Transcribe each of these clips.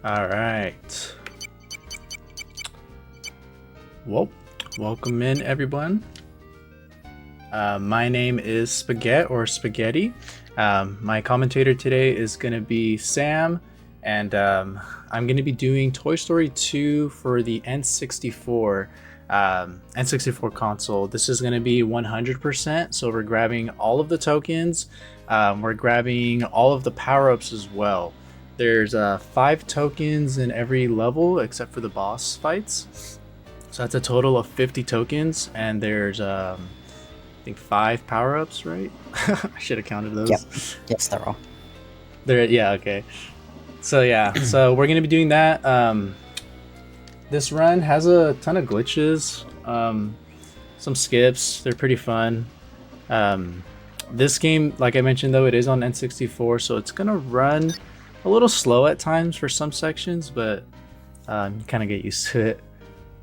All right. Well, welcome in everyone. My name is Spaghetti. My commentator today is going to be Sam, and I'm going to be doing Toy Story 2 for the N64 console. This is going to be 100%, so we're grabbing all of the tokens. We're grabbing all of the power-ups as well. There's 5 tokens in every level except for the boss fights. So that's a total of 50 tokens, and there's I think 5 power-ups, right? I should have counted those. Yep. Yes, there are. Yeah, okay. So yeah, so we're gonna be doing that. This run has a ton of glitches, some skips. They're pretty fun. This game, like I mentioned, though, it is on N64, so it's gonna run a little slow at times for some sections, but you kind of get used to it.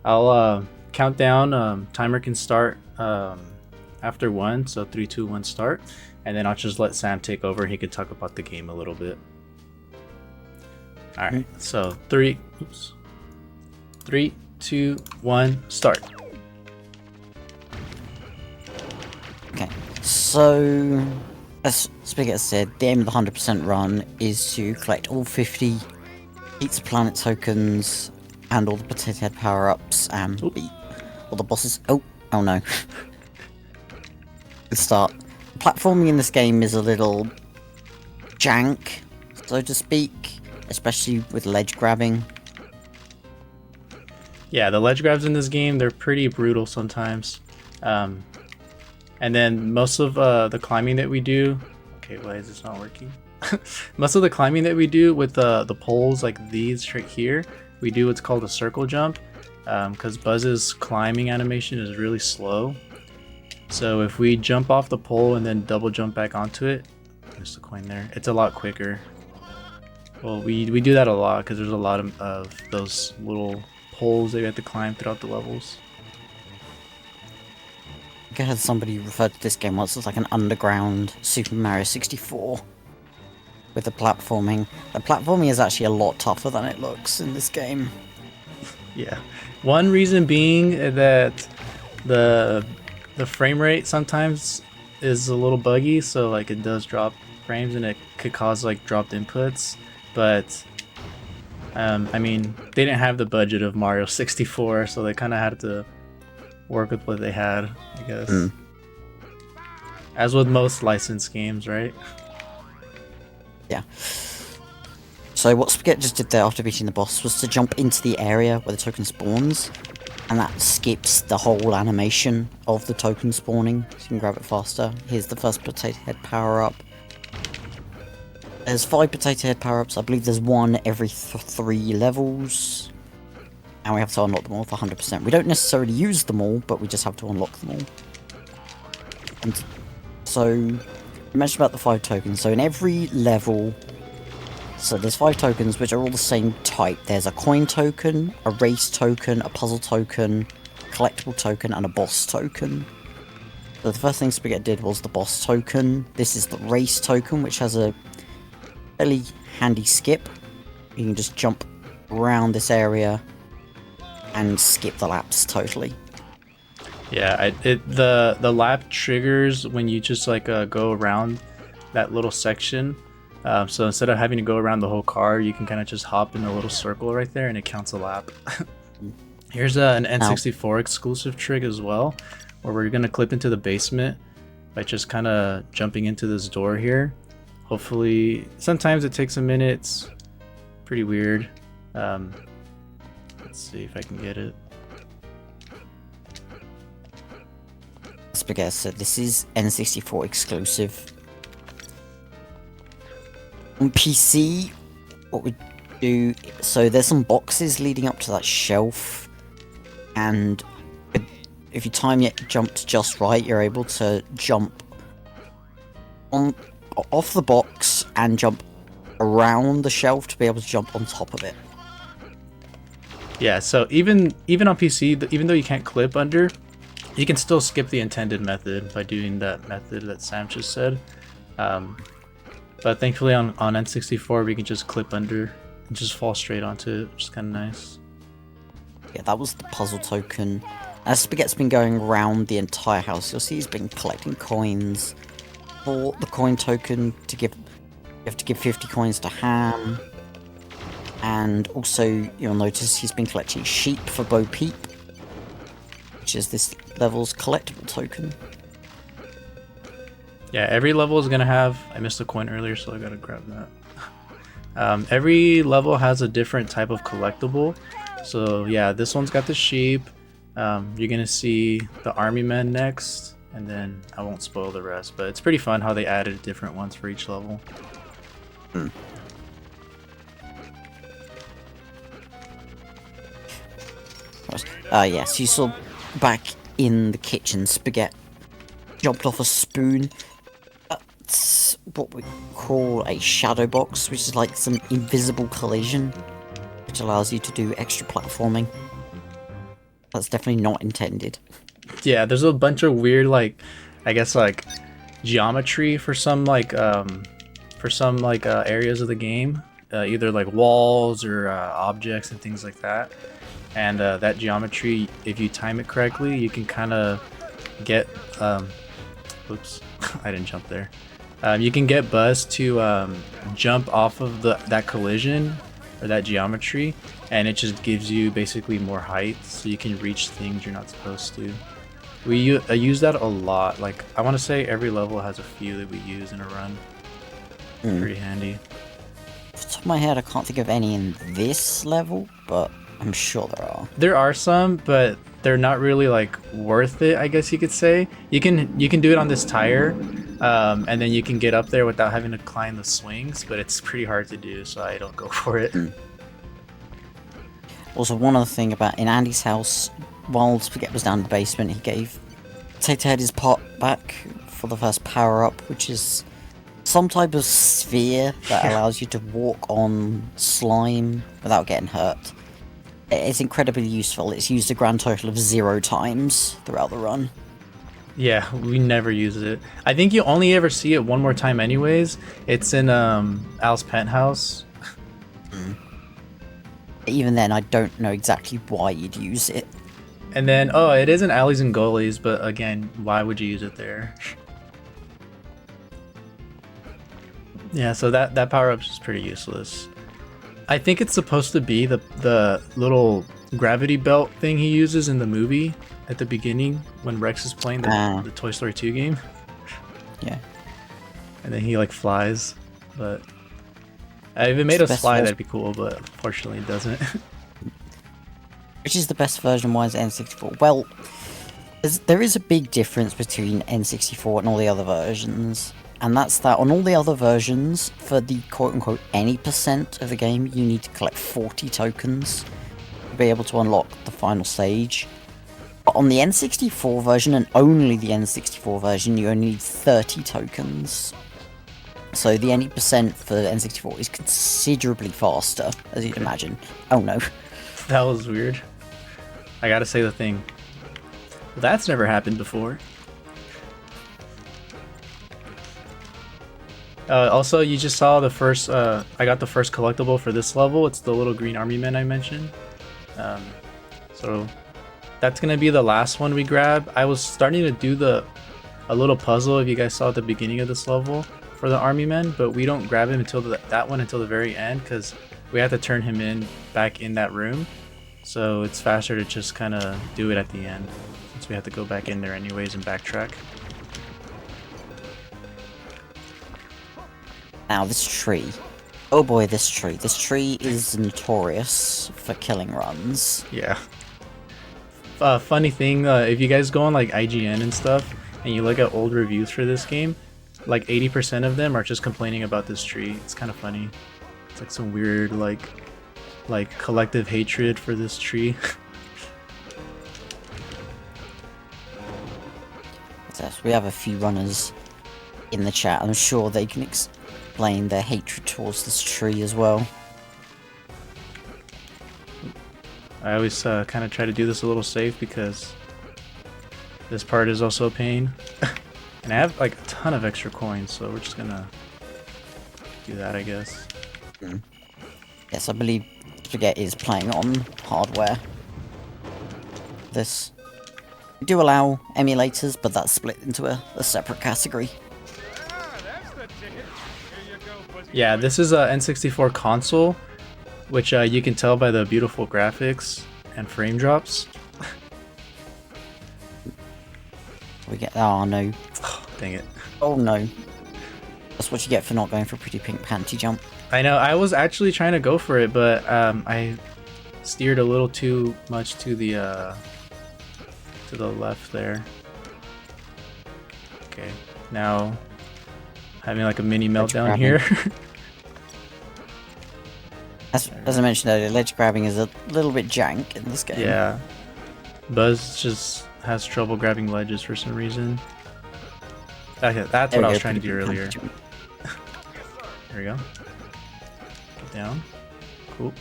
I'll count down. Timer can start after 1, so 3, 2, 1, start, and then I'll just let Sam take over. He can talk about the game a little bit. All right, so 3, 2, 1, start. Okay, so as Spaghetti said, the aim of the 100% run is to collect all 50 Pizza Planet tokens and all the Potato Head power-ups and beat all the bosses. Oh no. Good start. Platforming in this game is a little jank, so to speak, especially with ledge grabbing. Yeah, the ledge grabs in this game, they're pretty brutal sometimes. And then most of the climbing that we do... Okay, why is this not working? Most of the climbing that we do with the poles like these right here, we do what's called a circle jump, because Buzz's climbing animation is really slow. So if we jump off the pole and then double jump back onto it, there's the coin there, it's a lot quicker. Well, we do that a lot because there's a lot of those little poles that you have to climb throughout the levels. I think I had somebody refer to this game once as like an underground Super Mario 64 with the platforming. The platforming is actually a lot tougher than it looks in this game. Yeah, one reason being that the frame rate sometimes is a little buggy, so like it does drop frames and it could cause like dropped inputs. But I mean, they didn't have the budget of Mario 64, so they kind of had to work with what they had, I guess. As with most licensed games, right? Yeah. So what Spaghetti just did there after beating the boss was to jump into the area where the token spawns, and that skips the whole animation of the token spawning, so you can grab it faster. Here's the first Potato Head power-up. There's 5 Potato Head power-ups. I believe there's 1 every 3 levels. And we have to unlock them all for 100%. We don't necessarily use them all, but we just have to unlock them all. And so, I mentioned about the 5 tokens. So in every level, so there's 5 tokens which are all the same type. There's a coin token, a race token, a puzzle token, a collectible token, and a boss token. So the first thing Spaghetti did was the boss token. This is the race token, which has a fairly handy skip. You can just jump around this area and skip the laps totally. Yeah, the lap triggers when you just like go around that little section. So instead of having to go around the whole car, you can kind of just hop in a little circle right there and it counts a lap. Here's an N64 exclusive trick as well, where we're gonna clip into the basement by just kind of jumping into this door here. Hopefully, sometimes it takes a minute. It's pretty weird. Let's see if I can get it. Spaghetti said this is N64 exclusive. On PC, what we do, so there's some boxes leading up to that shelf, and if you time your jump to just right, you're able to jump off the box and jump around the shelf to be able to jump on top of it. Yeah, so even on PC, even though you can't clip under, you can still skip the intended method by doing that method that Sam just said. But thankfully on N64 we can just clip under just fall straight onto it, which is kind of nice. Yeah, that was the puzzle token. As Spaghetti's been going around the entire house, you'll see he's been collecting coins. For the coin token to give, you have to give 50 coins to Ham. And also, you'll notice he's been collecting sheep for Bo Peep, which is this level's collectible token. Yeah, every level is gonna have. I missed a coin earlier, so I gotta grab that. Every level has a different type of collectible. So yeah, this one's got the sheep. You're gonna see the army men next, and then I won't spoil the rest. But it's pretty fun how they added different ones for each level. Yes, you saw back in the kitchen, Spaghetti jumped off a spoon. That's what we call a shadow box, which is like some invisible collision, which allows you to do extra platforming. That's definitely not intended. Yeah, there's a bunch of weird, like, I guess, like, geometry for some, like, areas of the game. Either, like, walls or objects and things like that. And that geometry, if you time it correctly, you can kind of get... oops, I didn't jump there. You can get Buzz to jump off of that collision or that geometry, and it just gives you basically more height, so you can reach things you're not supposed to. I use that a lot. Like, I want to say every level has a few that we use in a run. Pretty handy. Off the top of my head, I can't think of any in this level, but I'm sure there are. There are some, but they're not really like worth it, I guess you could say. You can do it on this tire, and then you can get up there without having to climb the swings, but it's pretty hard to do, so I don't go for it. Also, one other thing about in Andy's house, while Spaghetti was down in the basement, he gave Potato Head his pot back for the first power-up, which is some type of sphere that allows you to walk on slime without getting hurt. It's incredibly useful. It's used a grand total of 0 times throughout the run. Yeah, we never use it. I think you only ever see it one more time anyways. It's in Al's penthouse. Even then, I don't know exactly why you'd use it. And then, oh, it is in alleys and goalies, but again, why would you use it there? Yeah, so that power-up is pretty useless. I think it's supposed to be the little gravity belt thing he uses in the movie at the beginning when Rex is playing the Toy Story 2 game. Yeah. And then he like flies, but if it made us fly, that'd be cool, but unfortunately it doesn't. Which is the best version? Why is it N64? Well, there is a big difference between N64 and all the other versions. And that's that on all the other versions, for the quote-unquote any percent of the game, you need to collect 40 tokens to be able to unlock the final stage. But on the N64 version, and only the N64 version, you only need 30 tokens. So the any percent for N64 is considerably faster, as you'd imagine. Oh no. That was weird. I gotta say the thing. That's never happened before. Also, you just saw the first, I got the first collectible for this level. It's the little green army men I mentioned. So that's going to be the last one we grab. I was starting to do a little puzzle, if you guys saw at the beginning of this level, for the army men, but we don't grab him until that one until the very end, because we have to turn him back in that room. So it's faster to just kind of do it at the end, since we have to go back in there anyways and backtrack. Now, this tree. Oh boy, this tree. This tree is notorious for killing runs. Yeah. Funny thing, if you guys go on like IGN and stuff, and you look at old reviews for this game, like 80% of them are just complaining about this tree. It's kind of funny. It's like some weird like collective hatred for this tree. We have a few runners in the chat. I'm sure they can explain their hatred towards this tree as well. I always kind of try to do this a little safe because this part is also a pain. And I have like a ton of extra coins, so we're just gonna do that, I guess. Yes, I believe Spaghetti is playing on hardware. This. We do allow emulators, but that's split into a separate category. Yeah, this is a N64 console, which you can tell by the beautiful graphics and frame drops. We get. Oh no. Dang it. Oh no. That's what you get for not going for a pretty pink panty jump. I know, I was actually trying to go for it, but I steered a little too much to the left there. Okay, now having like a mini meltdown here. As I mentioned earlier, ledge grabbing is a little bit jank in this game. Yeah, Buzz just has trouble grabbing ledges for some reason. Okay, that's what I was trying to do earlier. There we go. Get down. Cool.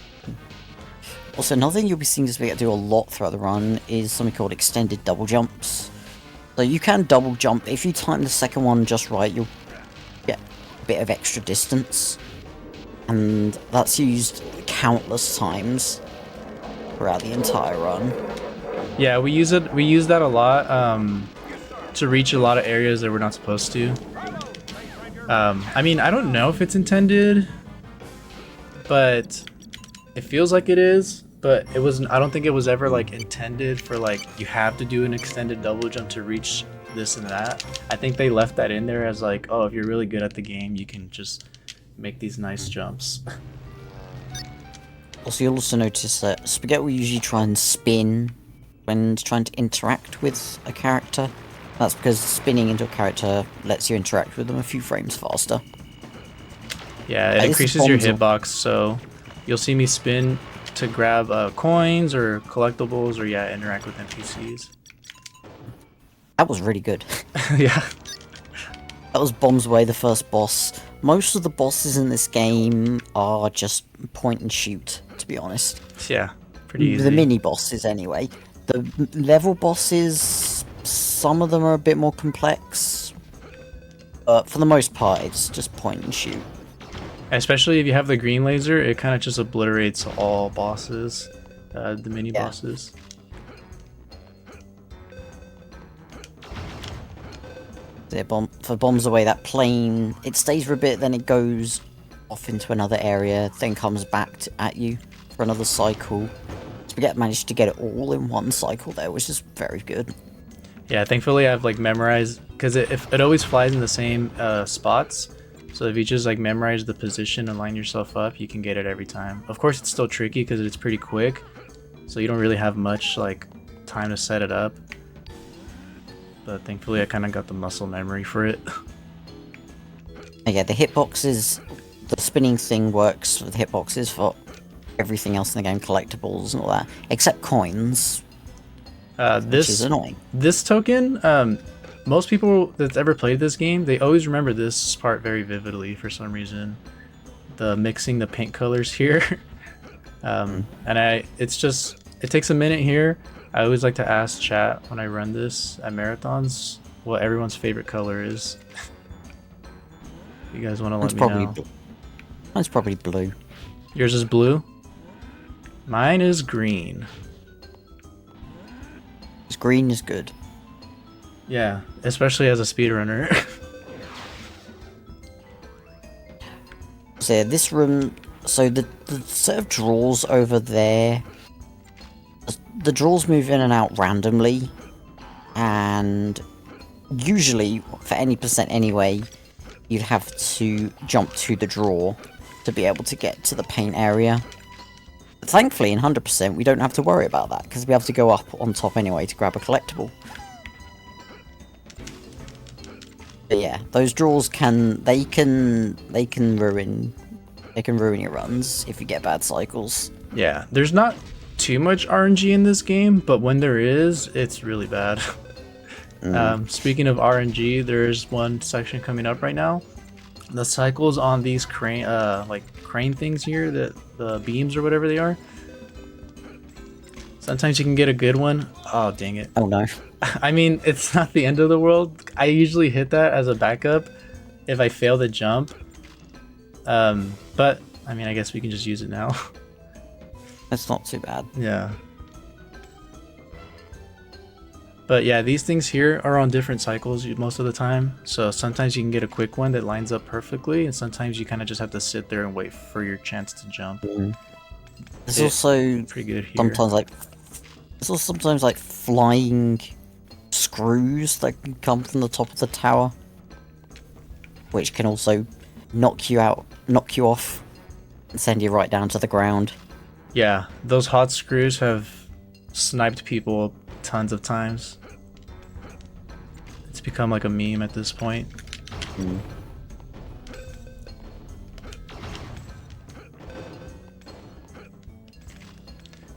Also, another thing you'll be seeing Spaghetti do a lot throughout the run is something called extended double jumps. So you can double jump. If you time the second one just right, you'll get a bit of extra distance. And that's used countless times throughout the entire run. Yeah, we use it. We use that a lot to reach a lot of areas that we're not supposed to. I mean, I don't know if it's intended, but it feels like it is. But it wasn't. I don't think it was ever like intended for like you have to do an extended double jump to reach this and that. I think they left that in there as like, oh, if you're really good at the game, you can just make these nice jumps. Also, you'll also notice that Spaghetti will usually try and spin when trying to interact with a character. That's because spinning into a character lets you interact with them a few frames faster. Yeah, it increases your hitbox, so you'll see me spin to grab coins or collectibles or yeah, interact with NPCs. That was really good. Yeah. That was Bombs Away, the first boss. Most of the bosses in this game are just point and shoot, to be honest. Yeah, pretty easy. The mini bosses, anyway. The level bosses, some of them are a bit more complex. But for the most part, it's just point and shoot. Especially if you have the green laser, it kind of just obliterates all bosses, the mini bosses. For Bombs Away, that plane, it stays for a bit, then it goes off into another area, then comes back at you for another cycle. Spaghetti managed to get it all in one cycle there, which is very good. Yeah, thankfully I've like memorized, because it always flies in the same spots. So if you just like memorize the position and line yourself up, you can get it every time. Of course, it's still tricky because it's pretty quick, so you don't really have much like time to set it up. But thankfully, I kind of got the muscle memory for it. Yeah, the hitboxes, the spinning thing works with hitboxes for everything else in the game, collectibles and all that, except coins, which is annoying. This token, most people that's ever played this game, they always remember this part very vividly for some reason. The mixing the paint colors here. And it takes a minute here. I always like to ask chat when I run this at marathons what everyone's favorite color is. You guys want to let me know? Mine's probably blue. Yours is blue? Mine is green. Green is good. Yeah, especially as a speedrunner. So yeah, this room, so the set of drawers over there, the drawers move in and out randomly, and usually, for any percent anyway, you'd have to jump to the drawer to be able to get to the paint area. But thankfully, in 100%, we don't have to worry about that, because we have to go up on top anyway to grab a collectible. But yeah, those drawers can ruin your runs if you get bad cycles. Yeah, there's not too much RNG in this game, but when there is, it's really bad. Speaking of RNG, there's one section coming up right now. The cycles on these crane things here, the beams or whatever they are. Sometimes you can get a good one. Oh, dang it. Oh no. I mean, it's not the end of the world. I usually hit that as a backup if I fail the jump. But I mean, I guess we can just use it now. It's not too bad. Yeah. But yeah, these things here are on different cycles most of the time. So sometimes you can get a quick one that lines up perfectly, and sometimes you kind of just have to sit there and wait for your chance to jump. There's also pretty good here. sometimes like flying screws that can come from the top of the tower, which can also knock you off, and send you right down to the ground. Yeah, those hot screws have sniped people tons of times. It's become like a meme at this point.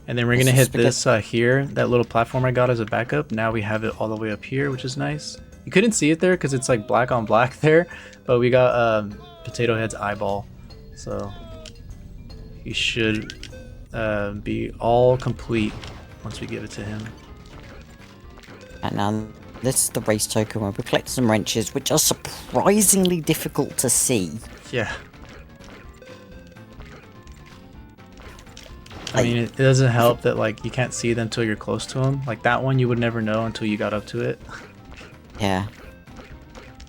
And then we're gonna hit this here, that little platform I got as a backup. Now we have it all the way up here, which is nice. You couldn't see it there because it's like black on black there, but we got Potato Head's eyeball, so he should be all complete once we give it to him. And now this is the race token where we collect some wrenches, which are surprisingly difficult to see. Yeah. I mean, it doesn't help that like you can't see them until you're close to them. Like that one, you would never know until you got up to it. Yeah.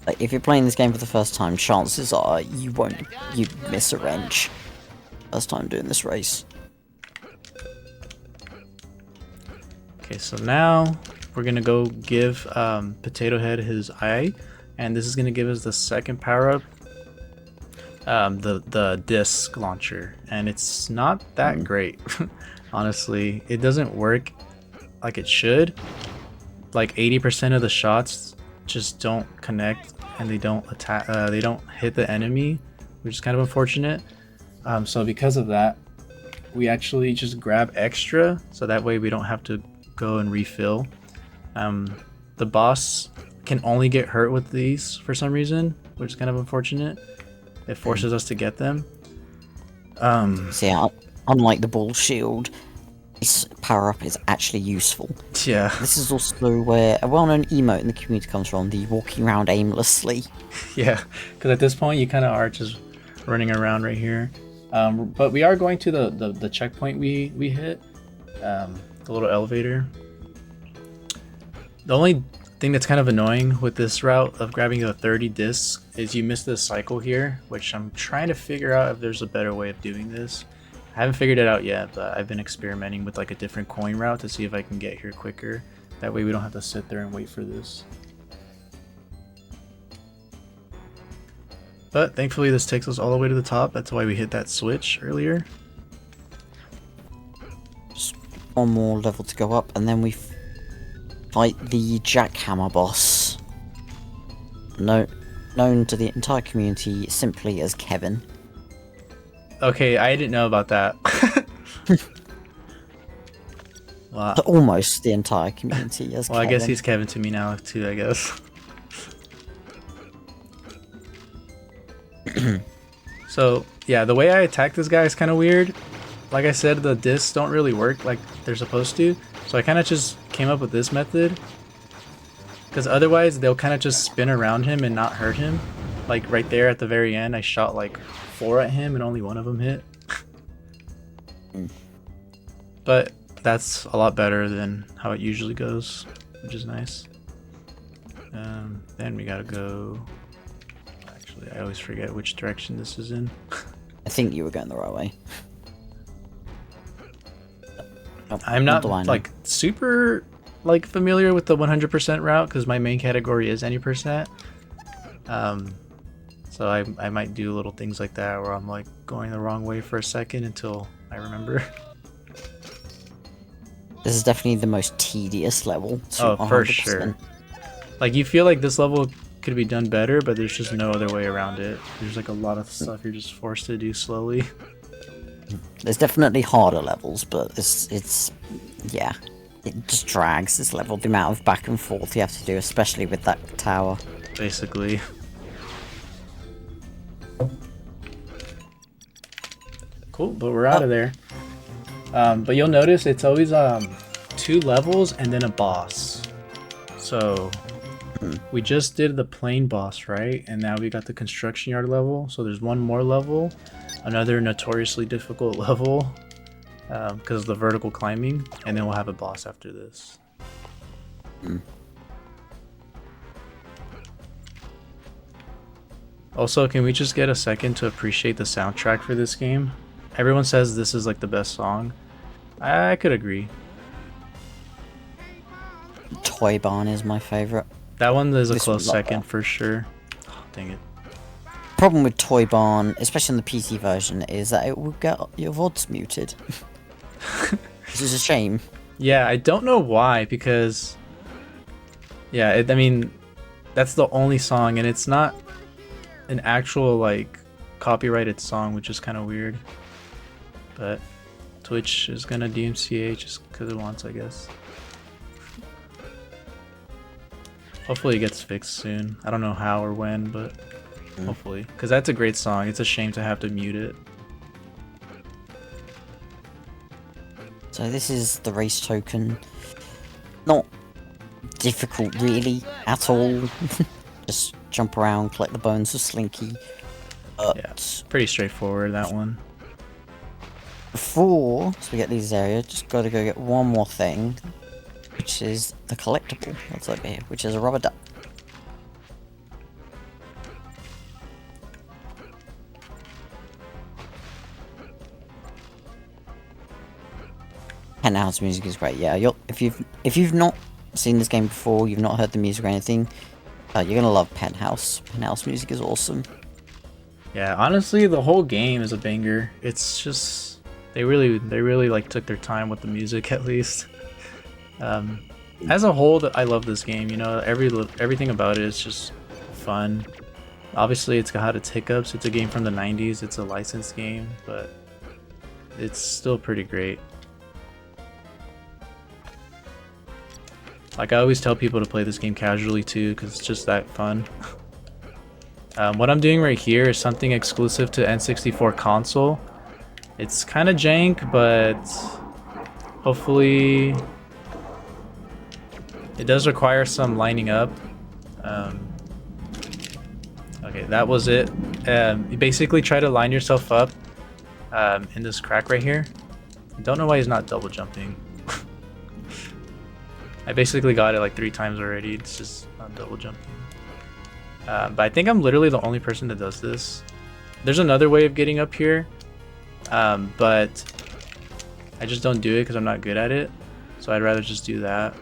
Like if you're playing this game for the first time, chances are you miss a wrench. First time doing this race. Okay, so now we're gonna go give Potato Head his eye, and this is gonna give us the second power up. The disc launcher, and it's not that great. Honestly, it doesn't work like it should. Like 80% of the shots just don't connect, and they don't attack. They don't hit the enemy, which is kind of unfortunate. So because of that, we actually just grab extra, so that way we don't have to go and refill. The boss can only get hurt with these for some reason, which is kind of unfortunate. It forces us to get them. So yeah, unlike the ball shield, this power-up is actually useful. Yeah. This is also where a well-known emote in the community comes from, the walking around aimlessly. Yeah, because at this point you kind of are just running around right here. But we are going to the checkpoint we hit, the little elevator. The only thing that's kind of annoying with this route of grabbing the 30 discs is you miss this cycle here, which I'm trying to figure out if there's a better way of doing this. I haven't figured it out yet, but I've been experimenting with like a different coin route to see if I can get here quicker. That way we don't have to sit there and wait for this. But thankfully this takes us all the way to the top. That's why we hit that switch earlier. Just one more level to go up, and then we fight the jackhammer boss, known to the entire community simply as Kevin. Okay, I didn't know about that. Wow. Almost the entire community as Well, Kevin. I guess he's Kevin to me now too, I guess. So yeah, the way I attack this guy is kind of weird. Like I said, the discs don't really work like they're supposed to. So I kind of just came up with this method, because otherwise they'll kind of just spin around him and not hurt him. Like right there at the very end, I shot like 4 at him and only one of them hit. But that's a lot better than how it usually goes, which is nice. Then we gotta go. Actually, I always forget which direction this is in. I think you were going the right way. I'm not like super like familiar with the 100% route because my main category is any percent. So I might do little things like that where I'm like going the wrong way for a second until I remember. This is definitely the most tedious level. Oh, for sure. Like you feel like this level could be done better, but there's just no other way around it. There's like a lot of stuff you're just forced to do slowly. There's definitely harder levels, but it's yeah, it just drags this level, the amount of back and forth you have to do, especially with that tower. Basically. Cool, but we're out of there. But you'll notice it's always 2 levels and then a boss. So we just did the plain boss, right? And now we got the construction yard level. So there's one more level. another notoriously difficult level because of the vertical climbing, and then we'll have a boss after this. Also, can we just get a second to appreciate the soundtrack for this game? Everyone says this is like the best song. I could agree. Toy Barn is my favorite. That one is a This close one, second like for sure. Oh, dang it. Problem with Toy Barn, especially in the PC version, is that it will get your VODs muted. Which is a shame. Yeah, I don't know why, because yeah, I mean, that's the only song, and it's not an actual like copyrighted song, which is kind of weird. But Twitch is gonna DMCA just because it wants, I guess. Hopefully it gets fixed soon. I don't know how or when, but hopefully, because that's a great song. It's a shame to have to mute it. So this is the race token. Not difficult really at all. Just jump around, collect the bones of Slinky. But Yeah, pretty straightforward, that one. before we get these areas, just gotta go get one more thing, which is the collectible that's over here, which is a rubber duck. Penthouse music is great. Yeah, if you've not seen this game before, you've not heard the music or anything, you're gonna love Penthouse. Penthouse music is awesome. Yeah, honestly, the whole game is a banger. It's just they really like took their time with the music at least. As a whole, I love this game. You know, everything about it is just fun. Obviously, it's got its hiccups. It's a game from the 90s. It's a licensed game, but it's still pretty great. Like, I always tell people to play this game casually too, because it's just that fun. What I'm doing right here is something exclusive to N64 console. It's kind of jank, but hopefully it does require some lining up. Okay, that was it. You basically try to line yourself up in this crack right here. I don't know why he's not double jumping. I basically got it like 3 times already. It's just not double jumping. But I think I'm literally the only person that does this. There's another way of getting up here, but I just don't do it because I'm not good at it. So I'd rather just do that.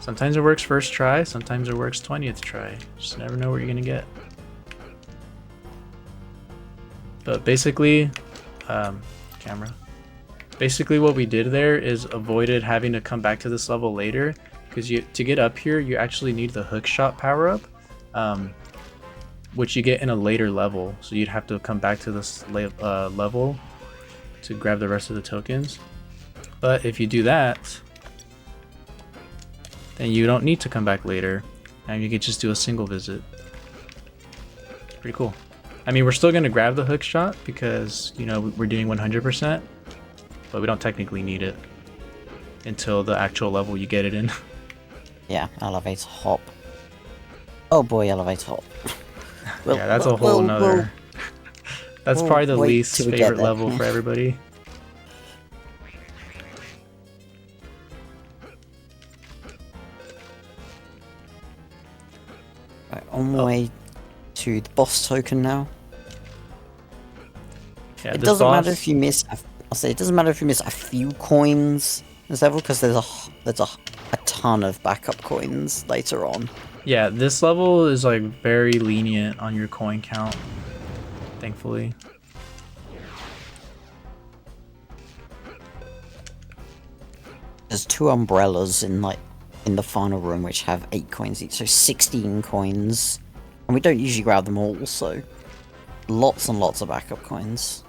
Sometimes it works first try, sometimes it works 20th try. Just never know what you're gonna get. But basically, camera. Basically what we did there is avoided having to come back to this level later, because to get up here you actually need the hook shot power up, which you get in a later level, so you'd have to come back to this level to grab the rest of the tokens. But if you do that, then you don't need to come back later, and you can just do a single visit. Pretty cool. I mean, we're still going to grab the hook shot because, you know, we're doing 100%, but we don't technically need it until the actual level you get it in. Yeah, elevator hop. Oh boy, elevator hop. Yeah, that's a whole nother... That's probably the least favorite level for everybody. Right, on the way to the boss token now. Yeah, it doesn't matter if you miss. I'll say it doesn't matter if you miss a few coins this level, because there's a ton of backup coins later on. Yeah, this level is like very lenient on your coin count, thankfully. There's 2 umbrellas in the final room which have 8 coins each, so 16 coins. And we don't usually grab them all, so lots and lots of backup coins.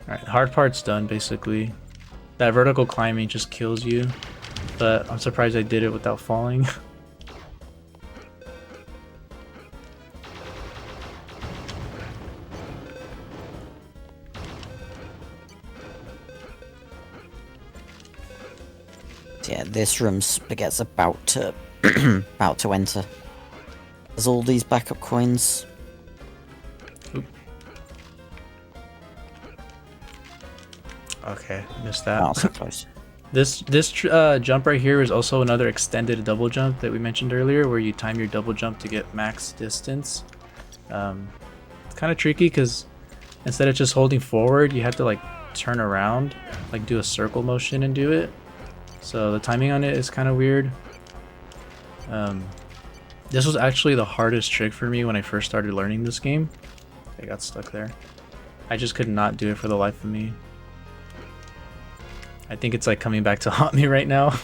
Alright, the hard part's done basically. That vertical climbing just kills you, but I'm surprised I did it without falling. Yeah, this room Spaghetti's about to enter. There's all these backup coins. Oop. Okay, missed that. Oh, so close. This jump right here is also another extended double jump that we mentioned earlier, where you time your double jump to get max distance. It's kind of tricky because instead of just holding forward, you have to like turn around, like do a circle motion and do it. So the timing on it is kind of weird. This was actually the hardest trick for me when I first started learning this game. I got stuck there. I just could not do it for the life of me. I think it's like coming back to haunt me right now.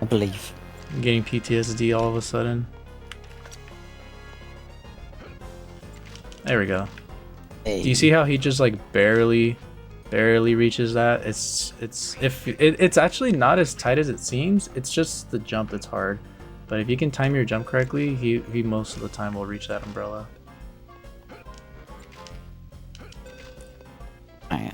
I believe. I'm getting PTSD all of a sudden. There we go. Hey. Do you see how he just like barely reaches that? It's actually not as tight as it seems. It's just the jump that's hard. But if you can time your jump correctly, he most of the time will reach that umbrella.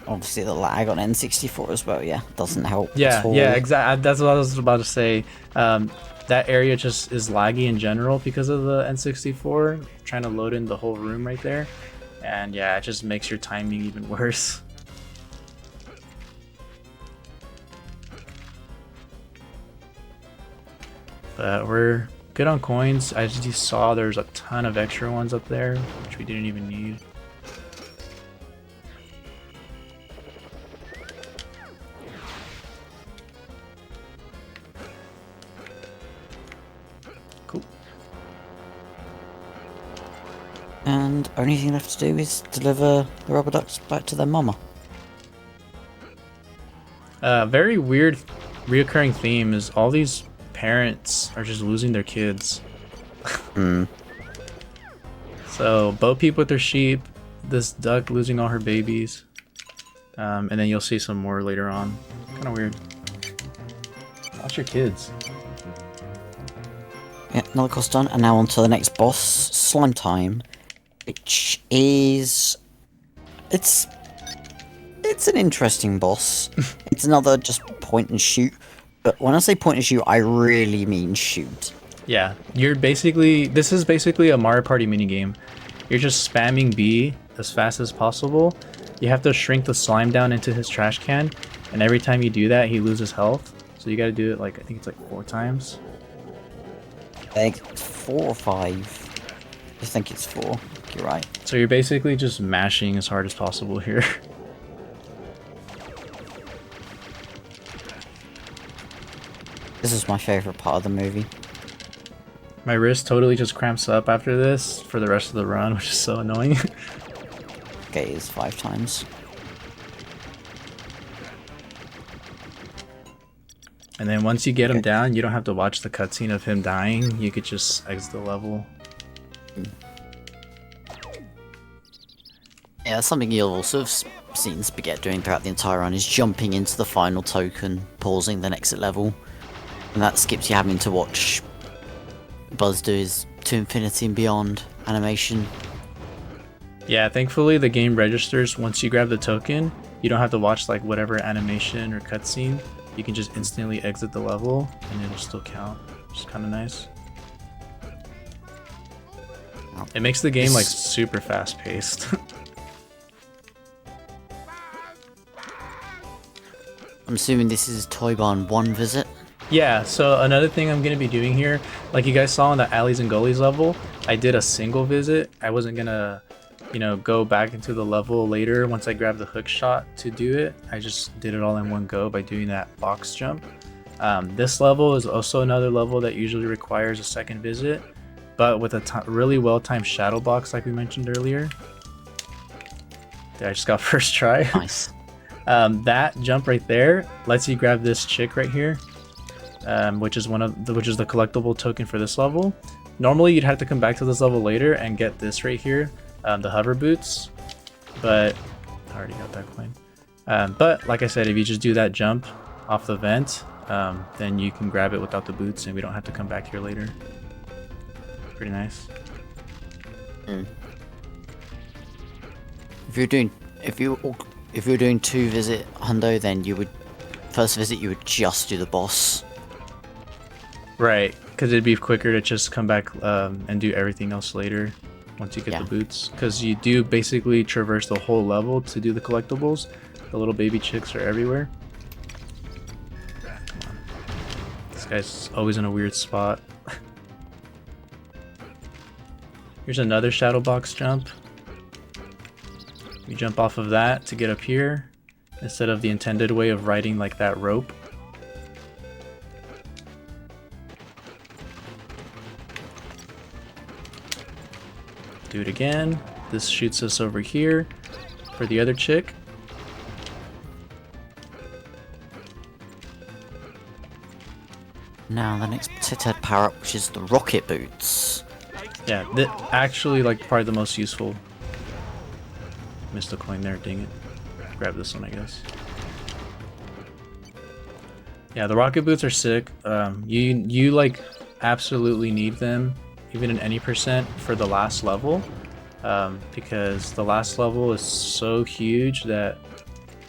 Obviously the lag on N64 as well, yeah, doesn't help. Yeah, exactly. That's what I was about to say. That area just is laggy in general because of the N64 trying to load in the whole room right there, and yeah, it just makes your timing even worse. But we're good on coins. I just saw there's a ton of extra ones up there, which we didn't even need. Cool. And only thing left to do is deliver the rubber ducks back to their mama. Very weird reoccurring theme is all these parents are just losing their kids. So Bo Peep with their sheep, this duck losing all her babies, and then you'll see some more later on. Kind of weird. Watch your kids. Yeah, another quest done, and now on to the next boss, Slime Time, which is... It's an interesting boss. It's another just point and shoot, but when I say point and shoot, I really mean shoot. Yeah, this is basically a Mario Party minigame. You're just spamming B as fast as possible. You have to shrink the slime down into his trash can, and every time you do that, he loses health. So you gotta do it like, I think it's like 4 times. I think it's 4 or 5. I think it's 4. You're right. So you're basically just mashing as hard as possible here. This is my favorite part of the movie. My wrist totally just cramps up after this for the rest of the run, which is so annoying. Okay, it's 5 times. And then once you get him down, you don't have to watch the cutscene of him dying. You could just exit the level. Yeah, that's something you'll also have seen spagettd doing throughout the entire run, is jumping into the final token, pausing then exit level. And that skips you having to watch Buzz do his To Infinity and Beyond animation. Yeah, thankfully the game registers once you grab the token. You don't have to watch like whatever animation or cutscene. You can just instantly exit the level and it'll still count, which is kind of nice. It makes the game like super fast paced. I'm assuming this is Toy Barn 1 visit. Yeah, so another thing I'm going to be doing here, like you guys saw in the Alleys and Gullies level, I did a single visit. I wasn't going to, go back into the level later once I grabbed the hook shot to do it. I just did it all in one go by doing that box jump. This level is also another level that usually requires a second visit, but with a really well-timed shadow box like we mentioned earlier. I just got first try. Nice. That jump right there lets you grab this chick right here. Which is the collectible token for this level. Normally you'd have to come back to this level later and get this right here, the hover boots, but I already got that coin. But like I said, if you just do that jump off the vent, then you can grab it without the boots and we don't have to come back here later. Pretty nice. If you're doing 2 visit hundo, then you would first visit you would just do the boss. Right, Because it'd be quicker to just come back and do everything else later once you get the boots. Because you do basically traverse the whole level to do the collectibles. The little baby chicks are everywhere. This guy's always in a weird spot. Here's another shadow box jump. You jump off of that to get up here instead of the intended way of riding like that rope. Do it again. This shoots us over here for the other chick. Now the next spagettd power up, which is the rocket boots. Yeah, actually like probably the most useful. Missed a coin there, dang it. Grab this one, I guess. Yeah, the rocket boots are sick. You like absolutely need them, even in any percent, for the last level, because the last level is so huge that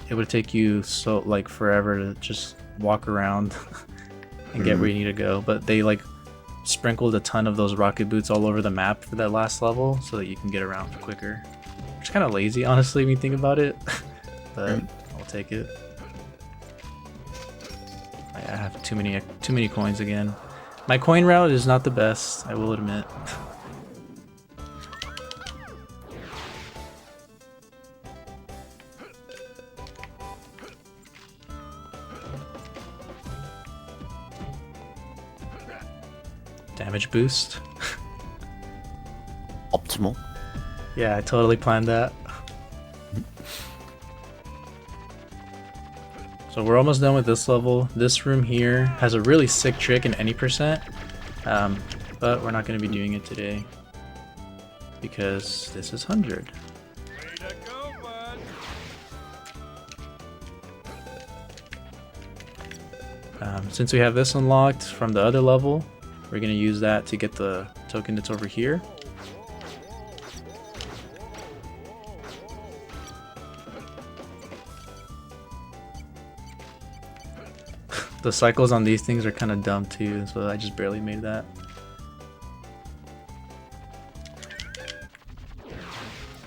it would take you so like forever to just walk around and get where you need to go. But they like sprinkled a ton of those rocket boots all over the map for that last level so that you can get around quicker. Which is kind of lazy, honestly, when you think about it, but I'll take it. I have too many coins again. My coin route is not the best, I will admit. Damage boost. Optimal. Yeah, I totally planned that. So we're almost done with this level. This room here has a really sick trick in any percent, but we're not going to be doing it today because this is 100. Since we have this unlocked from the other level, we're going to use that to get the token that's over here. The cycles on these things are kind of dumb too, so I just barely made that.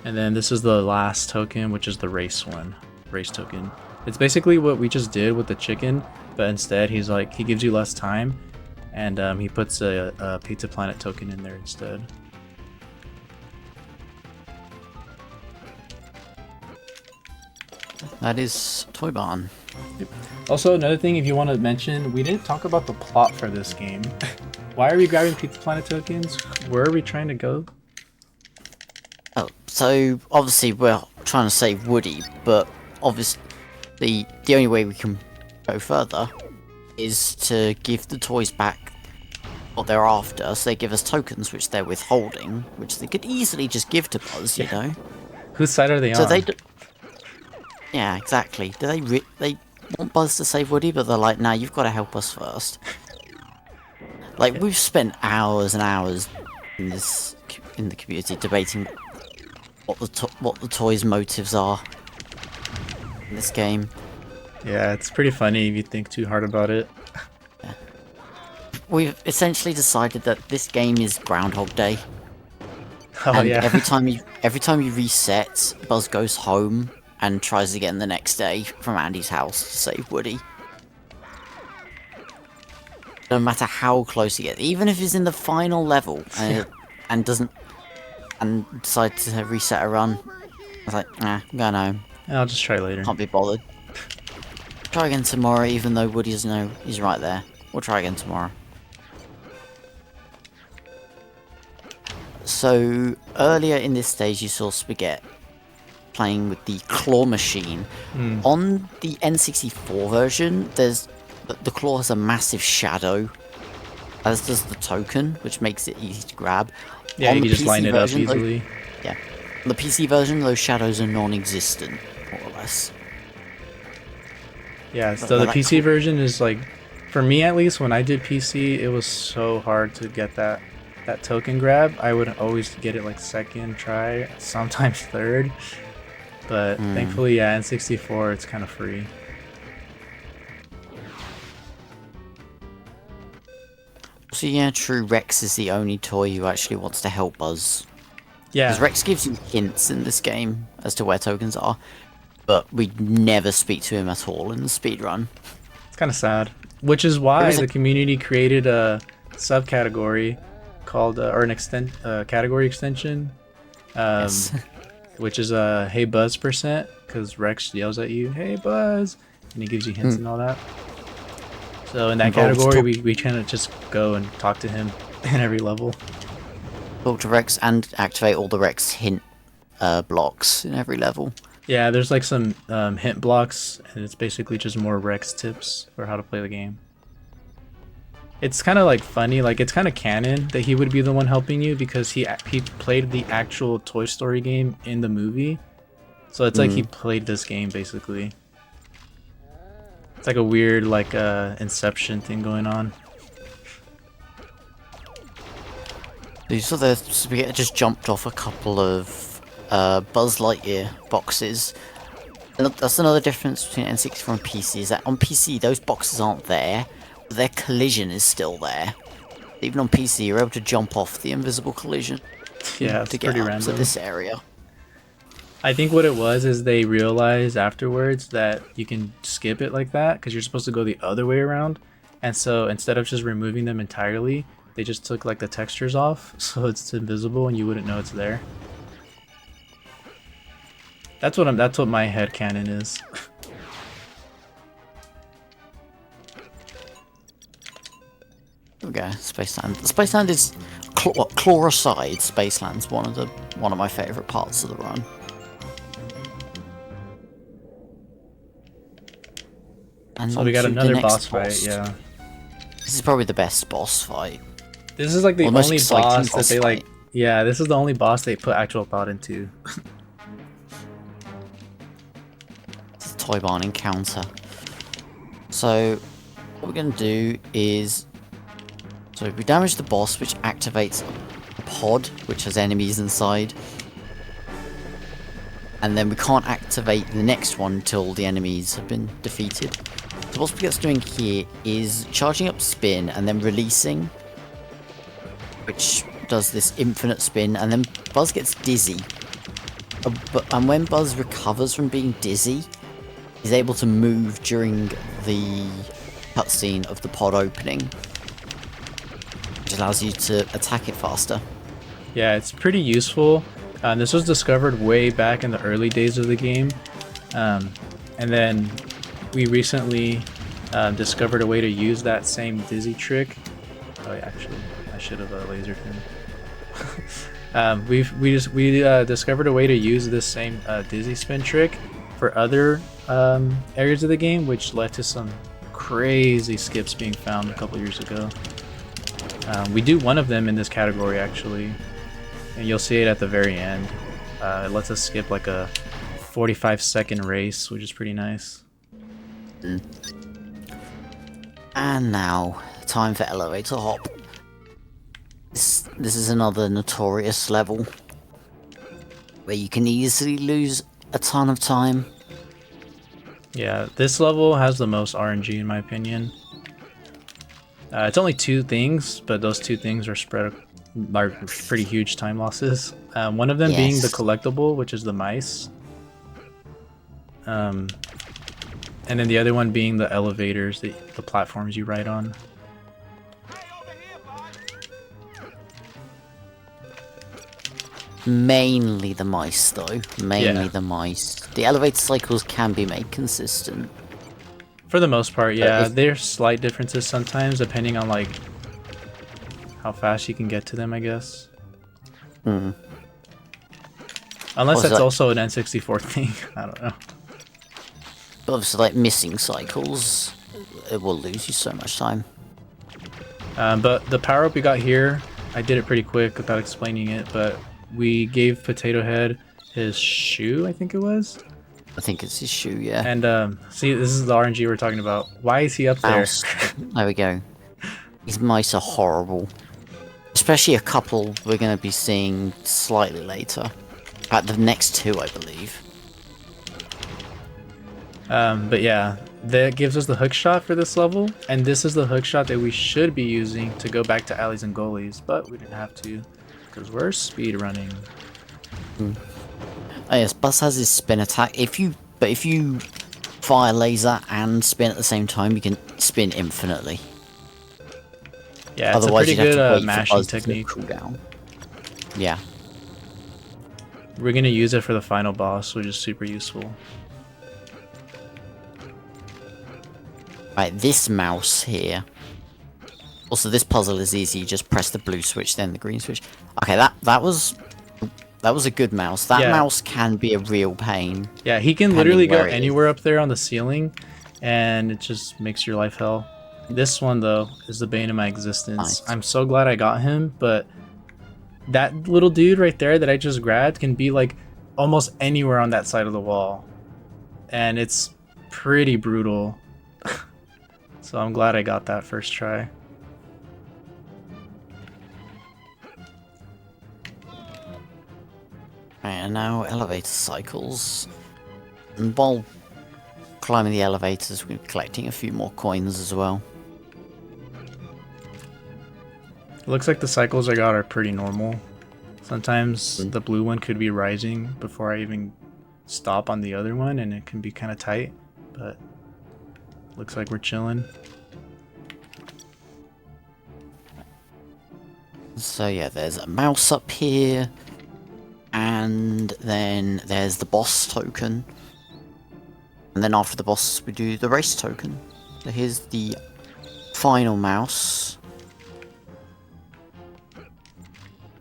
And then this is the last token, which is the race one. Race token. It's basically what we just did with the chicken, but instead he gives you less time, and he puts a Pizza Planet token in there instead. That is Toy Barn. Yep. Also, another thing, if you want to mention, we didn't talk about the plot for this game. Why are we grabbing Pizza Planet tokens? Where are we trying to go? Oh, so obviously we're trying to save Woody, but obviously the only way we can go further is to give the toys back what they're after. So they give us tokens, which they're withholding, which they could easily just give to Buzz, you know. Whose side are they on? So they. Yeah, exactly. Do they want Buzz to save Woody, but they're like, nah, you've got to help us first. Like, we've spent hours and hours in the community debating what the toys' motives are in this game. Yeah, it's pretty funny if you think too hard about it. Yeah. We've essentially decided that this game is Groundhog Day. Oh and yeah. every time you reset, Buzz goes home and tries again the next day from Andy's house to save Woody. No matter how close he gets, even if he's in the final level and decides to reset a run, I was like, nah, I'm going home. I'll just try later. Can't be bothered. Try again tomorrow, even though Woody's he's right there. We'll try again tomorrow. So earlier in this stage, you saw Spaghetti playing with the claw machine. On the N64 version, the claw has a massive shadow, as does the token, which makes it easy to grab. Yeah, on you the can just line PC it up version, easily. Yeah. On the PC version, those shadows are non-existent, more or less. Yeah, so the PC version is like, for me at least, when I did PC, it was so hard to get that token grab. I would always get it like second try, sometimes third. But thankfully, yeah, N64, it's kind of So So yeah, true, Rex is the only toy who actually wants to help Buzz. Yeah, Because Rex gives you hints in this game as to where tokens are, but we never speak to him at all in the speedrun. it's kind of sad. Which is why the community created a subcategory called, or an category extension, Yes. which is Hey Buzz percent, because Rex yells at you, Hey Buzz, and he gives you hints and all that. So in that category, we kind of just go and talk to him in every level. Talk to Rex and activate all the Rex hint blocks in every level. Yeah, there's like some hint blocks, and it's basically just more Rex tips for how to play the game. It's kind of like funny, like it's kind of canon that he would be the one helping you because he played the actual Toy Story game in the movie. So it's like he played this game basically. It's like a weird like Inception thing going on. You saw the Spaghetti just jumped off a couple of Buzz Lightyear boxes. And that's another difference between N64 and PC, is that on PC those boxes aren't there, but their collision is still there. Even on PC you're able to jump off the invisible collision Yeah, it's to get pretty up random. to this area. I think what it was is they realized afterwards that you can skip it like that because you're supposed to go the other way around. And so instead of just removing them entirely, they just took like the textures off so it's invisible and you wouldn't know it's there. That's what my headcanon is. Okay, Spaceland. Spaceland is claw aside. Spaceland's one of my favourite parts of the run. And So we got on to the another next boss fight, yeah. This is probably the best boss fight. This is like the Almost only exciting boss that boss they like. fight. Yeah, this is the only boss they put actual thought into. It's a Toy Barn encounter. So, what we're going to do is... So, we damage the boss, which activates a pod, which has enemies inside. And then we can't activate the next one until the enemies have been defeated. So what Spaghetti's doing here is charging up spin and then releasing, which does this infinite spin, and then Buzz gets dizzy. And when Buzz recovers from being dizzy, he's able to move during the cutscene of the pod opening, which allows you to attack it faster. Yeah, it's pretty useful. This was discovered way back in the early days of the game. And then we recently discovered a way to use that same dizzy trick. Oh, yeah, actually, I should have lasered him. We discovered a way to use this same dizzy spin trick for other areas of the game, which led to some crazy skips being found a couple years ago. We do one of them in this category actually, and you'll see it at the very end. It lets us skip like a 45-second race, which is pretty nice. And now, time for elevator hop. This is another notorious level where you can easily lose a ton of time. Yeah, this level has the most RNG in my opinion. It's only two things, but those two things are spread are pretty huge time losses. One of them being the collectible, which is the mice. And then the other one being the elevators, the platforms you ride on. Mainly the mice, though. Mainly Yeah. the mice. The elevator cycles can be made consistent. For the most part, yeah. if- There's slight differences sometimes, depending on like how fast you can get to them, I guess. Unless Was that's that- also an N64 thing. I don't know. But obviously, like missing cycles, it will lose you so much time. But the power up we got here, I did it pretty quick without explaining it, but we gave Potato Head his shoe, I think it was. I think it's his shoe, yeah. And see, this is the RNG we're talking about. Why is he up there? Mouse. There we go. These mice are horrible. Especially a couple we're going to be seeing slightly later. At the next two, I believe. But yeah, that gives us the hook shot for this level, and this is the hook shot that we should be using to go back to alleys and goalies, but we didn't have to because we're speed running. Oh yes, Buzz has his spin attack. If you fire laser and spin at the same time, you can spin infinitely. Yeah, it's Otherwise, a pretty you'd have to good wait for mashing Buzz to technique. cool down. Yeah. We're gonna use it for the final boss, which is super useful. Right, this mouse here. Also, this puzzle is easy. You just press the blue switch, then the green switch. Okay, that was a good mouse. That mouse can be a real pain. Yeah, he can literally go anywhere up there on the ceiling, and it just makes your life hell. This one, though, is the bane of my existence. Nice. I'm so glad I got him, but that little dude right there that I just grabbed can be, like, almost anywhere on that side of the wall. And it's pretty brutal. So I'm glad I got that first try. And now elevator cycles. And while climbing the elevators, we're collecting a few more coins as well. It looks like the cycles I got are pretty normal. Sometimes the blue one could be rising before I even stop on the other one, and it can be kind of tight, but looks like we're chilling. So yeah, there's a mouse up here, and then there's the boss token, and then after the boss we do the race token. So here's the final mouse.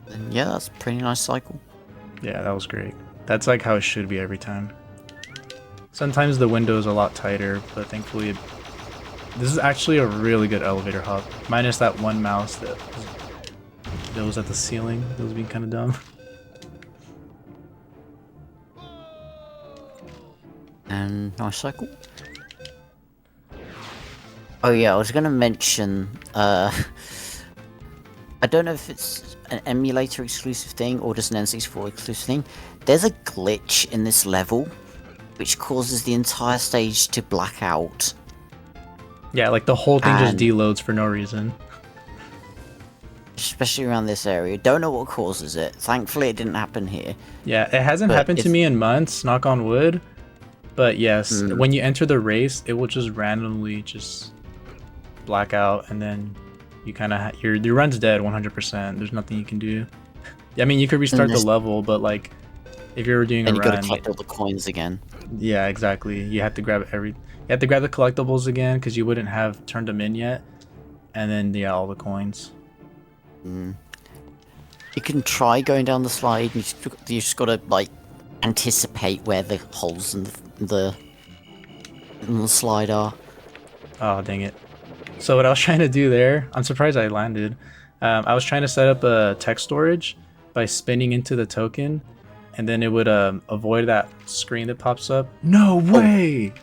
And yeah, that's a pretty nice cycle. Yeah, that was great. That's like how it should be every time. Sometimes the window is a lot tighter, but thankfully this is actually a really good elevator hop. Minus that one mouse that was at the ceiling. That was being kind of dumb. And nice cycle. Oh yeah, I was gonna mention, I don't know if it's an emulator exclusive thing or just an N64 exclusive thing. There's a glitch in this level which causes the entire stage to black out. Yeah, like the whole thing just deloads for no reason. Especially around this area. Don't know what causes it. Thankfully it didn't happen here. Yeah, it hasn't happened to me in months, knock on wood. But yes, when you enter the race, it will just randomly just black out, and then you kind of your run's dead 100%. There's nothing you can do. I mean, you could restart the level, but like if you were doing a run, you gotta collect all the coins again. Yeah, exactly. You have to grab you have to grab the collectibles again because you wouldn't have turned them in yet, and then yeah, all the coins. You can try going down the slide. You just gotta like anticipate where the holes in the slide are. Oh dang it! So what I was trying to do there, I'm surprised I landed. I was trying to set up a text storage by spinning into the token, and then it would avoid that screen that pops up. No way!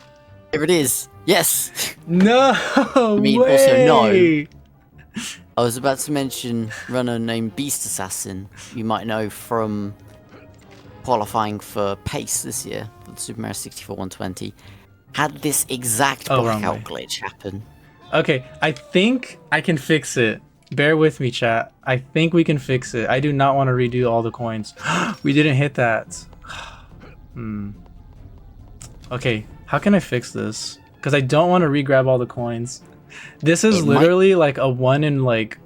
Here it is. Yes. No way. Also no. I was about to mention a runner named Beast Assassin. You might know from qualifying for PACE this year for the Super Mario 64 120. Had this exact blackout glitch happen. Okay, I think I can fix it. Bear with me, chat. I think we can fix it. I do not want to redo all the coins. We didn't hit that. Okay, how can I fix this? Because I don't want to re-grab all the coins. This is literally like a 1 in like,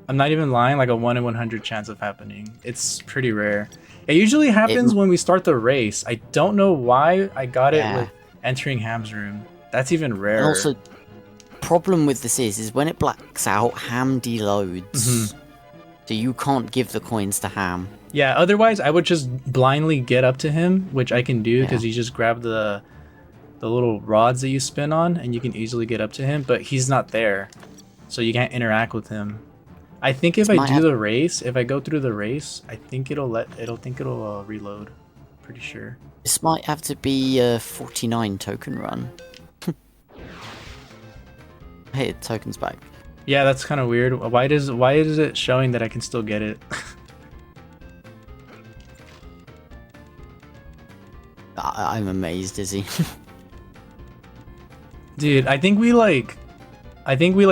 I'm not even lying, like a 1 in 100 chance of happening. It's pretty rare. It usually happens when we start the race. I don't know why I got it with entering Ham's room. That's even rarer. And also, problem with this is when it blacks out, Ham deloads. So you can't give the coins to Ham. Yeah, otherwise I would just blindly get up to him, which I can do because you just grab the little rods that you spin on and you can easily get up to him, but he's not there. So you can't interact with him. I think if I do the race, if I go through the race, I think it'll reload. Pretty sure. This might have to be a 49 token run. Hey, token's back. Yeah, that's kind of weird. Why is it showing that I can still get it? I'm amazed, Izzy. Dude, I think we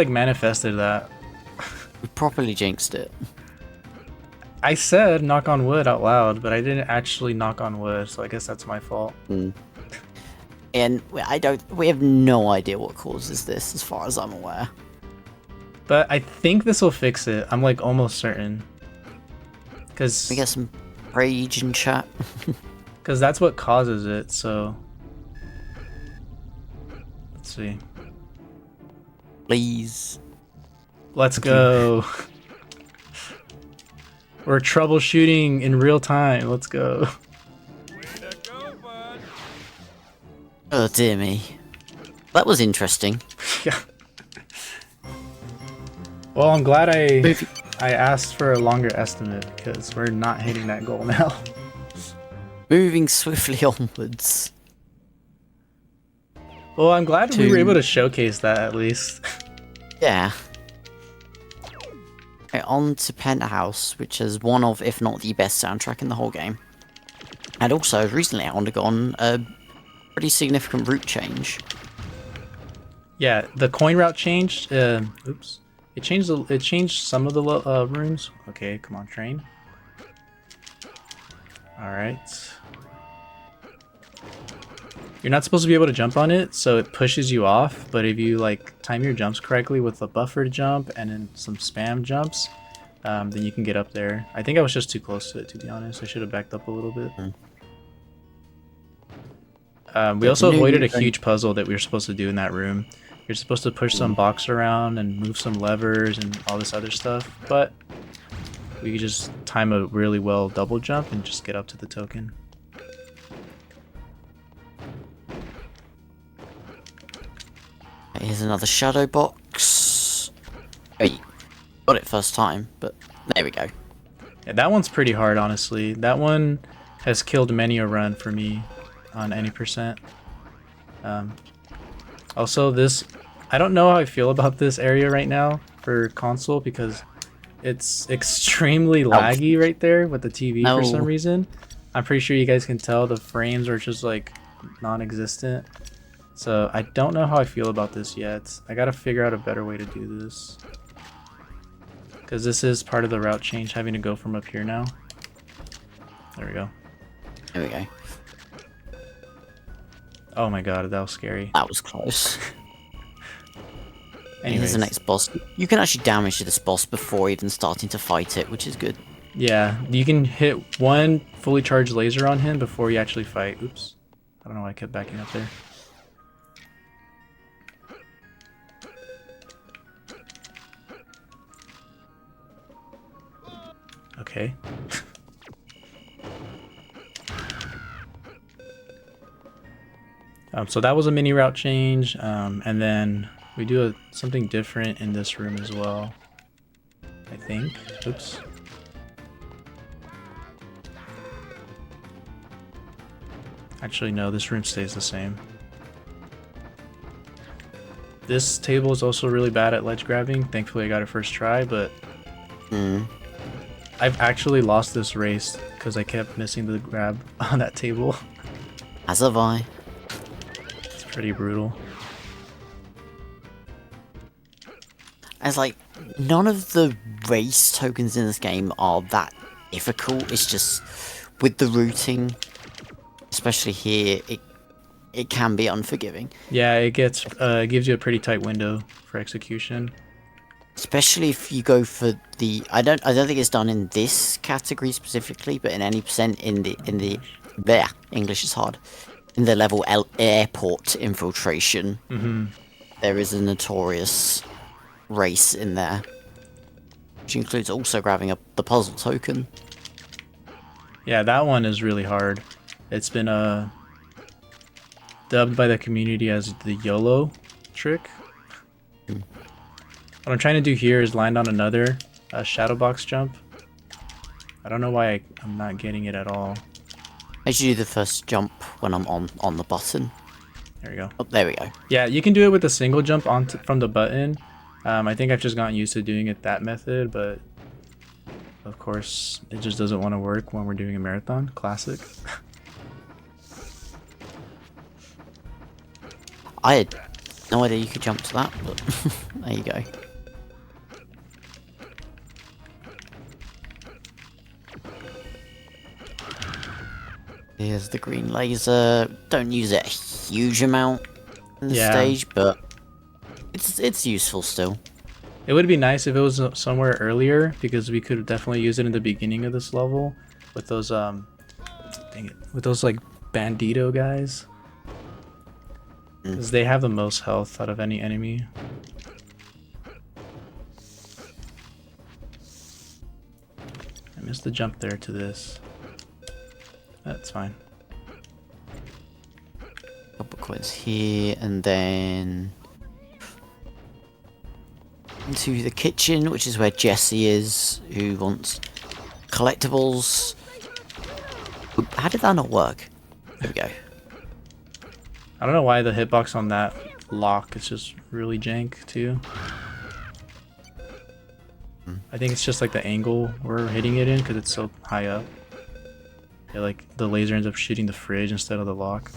manifested that. We properly jinxed it. I said knock on wood out loud, but I didn't actually knock on wood, so I guess that's my fault. And we have no idea what causes this, as far as I'm aware. But I think this will fix it. I'm like almost certain. Cause we get some rage in chat. Cause that's what causes it, so let's see. Please. Let's go. We're troubleshooting in real time. Let's go. Oh dear me. That was interesting. Yeah. Well, I'm glad I asked for a longer estimate because we're not hitting that goal now. Moving swiftly onwards. Well, I'm glad we were able to showcase that at least. Yeah. Okay, on to Penthouse, which is one of, if not the best soundtrack in the whole game. And also recently undergone a pretty significant route change. Yeah, the coin route changed. Oops. It changed some of the rooms. Okay, come on, train. All right. You're not supposed to be able to jump on it, so it pushes you off. But if you like time your jumps correctly with a buffered jump and then some spam jumps, then you can get up there. I think I was just too close to it, to be honest. I should have backed up a little bit. We also avoided a huge puzzle that we were supposed to do in that room. You're supposed to push some box around and move some levers and all this other stuff, but we could just time a really well double jump and just get up to the token. Here's another shadow box. Wait, got it first time, but there we go. Yeah, that one's pretty hard, honestly. That one has killed many a run for me on any percent. Also, I don't know how I feel about this area right now for console because it's extremely laggy right there with the TV for some reason. I'm pretty sure you guys can tell the frames are just like non-existent. So I don't know how I feel about this yet. I gotta figure out a better way to do this. Because this is part of the route change, having to go from up here now. There we go. There we go. Oh my god, that was scary. That was close. Anyways. Here's the next boss. You can actually damage this boss before even starting to fight it, which is good. Yeah, you can hit one fully charged laser on him before you actually fight. Oops. I don't know why I kept backing up there. Okay. So that was a mini route change, and then we do something different in this room as well, I think. Oops. Actually, no, this room stays the same. This table is also really bad at ledge grabbing. Thankfully, I got it first try, but I've actually lost this race because I kept missing the grab on that table. As have I. It's pretty brutal. It's like, none of the race tokens in this game are that difficult. It's just, with the routing, especially here, it can be unforgiving. Yeah, it gives you a pretty tight window for execution. Especially if you go for the, I don't think it's done in this category specifically, but in any percent in the English is hard. In the level airport infiltration, there is a notorious race in there, which includes also grabbing up the puzzle token. Yeah, that one is really hard. It's been dubbed by the community as the YOLO trick. What I'm trying to do here is land on another shadow box jump. I don't know why I'm not getting it at all. I should do the first jump when I'm on the button. There we go. Oh, there we go. Yeah, you can do it with a single jump from the button. I think I've just gotten used to doing it that method, but of course it just doesn't want to work when we're doing a marathon. Classic. I had No idea you could jump to that, but there you go. Here's the green laser. Don't use it a huge amount in this stage, but it's useful still. It would be nice if it was somewhere earlier, because we could definitely use it in the beginning of this level with those dang it, with those like bandito guys, because they have the most health out of any enemy. I missed the jump there to this. That's fine. Couple coins here, and then into the kitchen, which is where Jesse is, who wants collectibles. Oop, how did that not work? There we go. I don't know why the hitbox on that lock is just really jank too. I think it's just like the angle we're hitting it in, because it's so high up. Yeah, like the laser ends up shooting the fridge instead of the lock.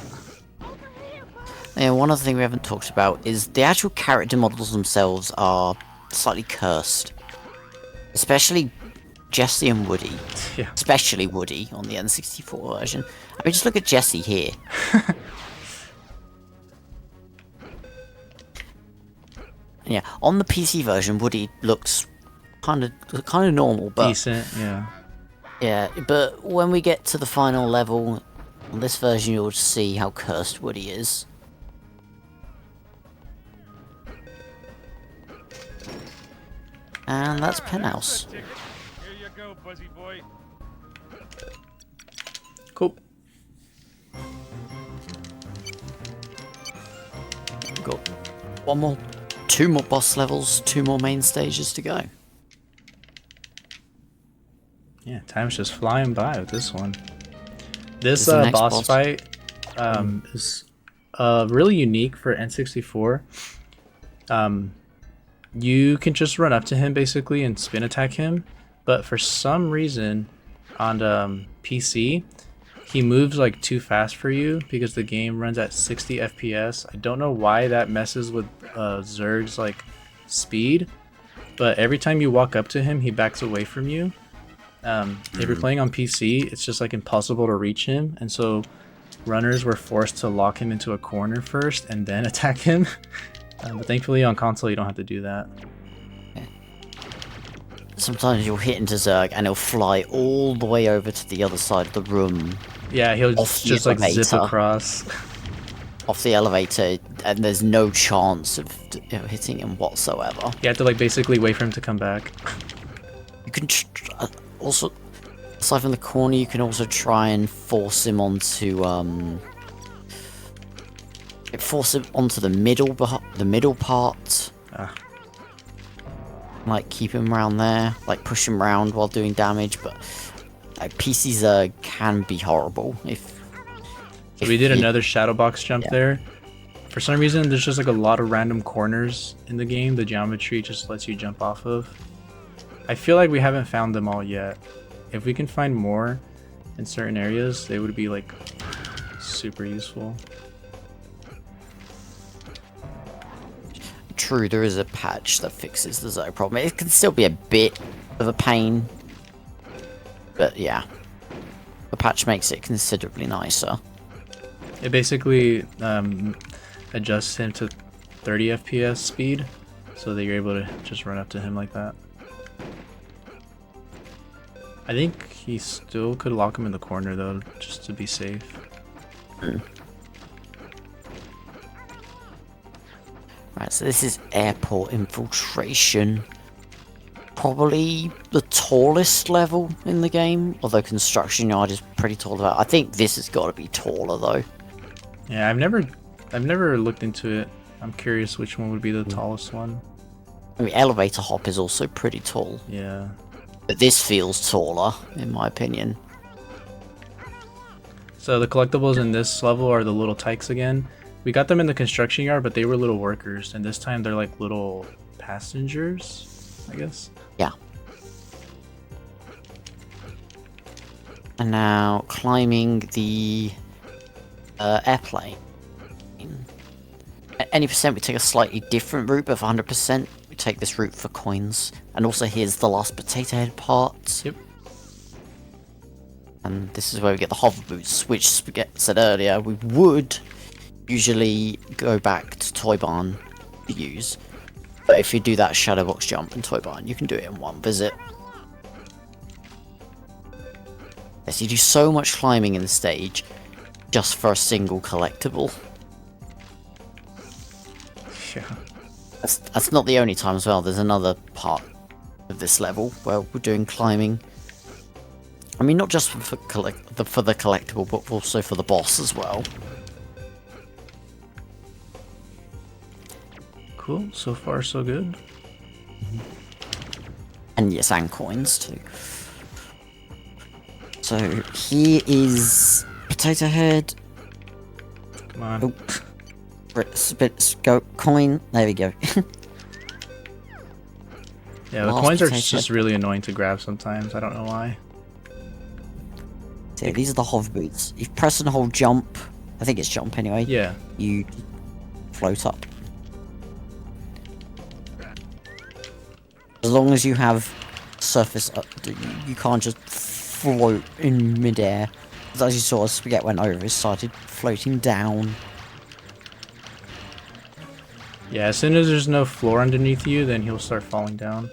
And one other thing we haven't talked about is the actual character models themselves are slightly cursed. Especially Jesse and Woody. Yeah. Especially Woody on the N64 version. I mean, just look at Jesse here. Yeah, on the PC version, Woody looks kind of normal, but Decent, yeah. yeah. But when we get to the final level, on this version, you'll see how cursed Woody is. And that's Penthouse. Here you go, Buzzy boy. Cool. We've got two more boss levels, 2 more main stages to go. Yeah, time's just flying by with this one. This the next boss boss? fight is really unique for N64. You can just run up to him basically and spin attack him, but for some reason on PC he moves like too fast for you, because the game runs at 60 FPS. I don't know why that messes with Zerg's like speed, but every time you walk up to him he backs away from you. If you're playing on PC, it's just like impossible to reach him, and so runners were forced to lock him into a corner first and then attack him. But thankfully on console you don't have to do that. Sometimes you'll hit into Zerg and he'll fly all the way over to the other side of the room. Yeah, he'll Off the just like zip elevator. across. Off the elevator, and there's no chance of hitting him whatsoever. You have to like basically wait for him to come back. You can also, aside from the corner, you can also try and force him onto the middle part. Ah. Like keep him around there, like push him around while doing damage, but PC Zerg can be horrible So we did another shadow box jump there. For some reason there's just like a lot of random corners in the game the geometry just lets you jump off of. I feel like we haven't found them all yet. If we can find more in certain areas, they would be like super useful. True, there is a patch that fixes the Zerg problem. It can still be a bit of a pain, but yeah, the patch makes it considerably nicer. It basically adjusts him to 30 FPS speed, so that you're able to just run up to him like that. I think he still could lock him in the corner though, just to be safe. Right, so this is airport infiltration. Probably the tallest level in the game, although construction yard is pretty tall. I think this has got to be taller though. Yeah, I've never looked into it. I'm curious which one would be the tallest one. I mean, elevator hop is also pretty tall, Yeah. but this feels taller, in my opinion. So the collectibles in this level are the little tykes again. We got them in the construction yard, but they were little workers, and this time they're like little passengers, I guess. Yeah. And now climbing the airplane. any percent, we take a slightly different route, but for 100%, we take this route for coins. And also here's the last potato head part. Yep. And this is where we get the hover boots, which Spaghetti said earlier, we would usually go back to Toy Barn to use. But if you do that shadow box jump in Toy Barn, you can do it in one visit. Yes, you do so much climbing in the stage just for a single collectible. Yeah. That's not the only time as well. There's another part of this level where we're doing climbing. I mean, not just for the collectible, but also for the boss as well. Cool. So far, so good. And yes, and coins too. So here is Potato Head. Come on. Oh. Go coin. There we go. Yeah, the Last coins are potato. just really annoying to grab sometimes. I don't know why. So these are the hover boots. If you press and hold jump, I think it's jump anyway. Yeah. You float up. As long as you have surface up, you can't just float in midair. As you saw, as Spaghetti went over, it started floating down. Yeah, as soon as there's no floor underneath you, then he'll start falling down.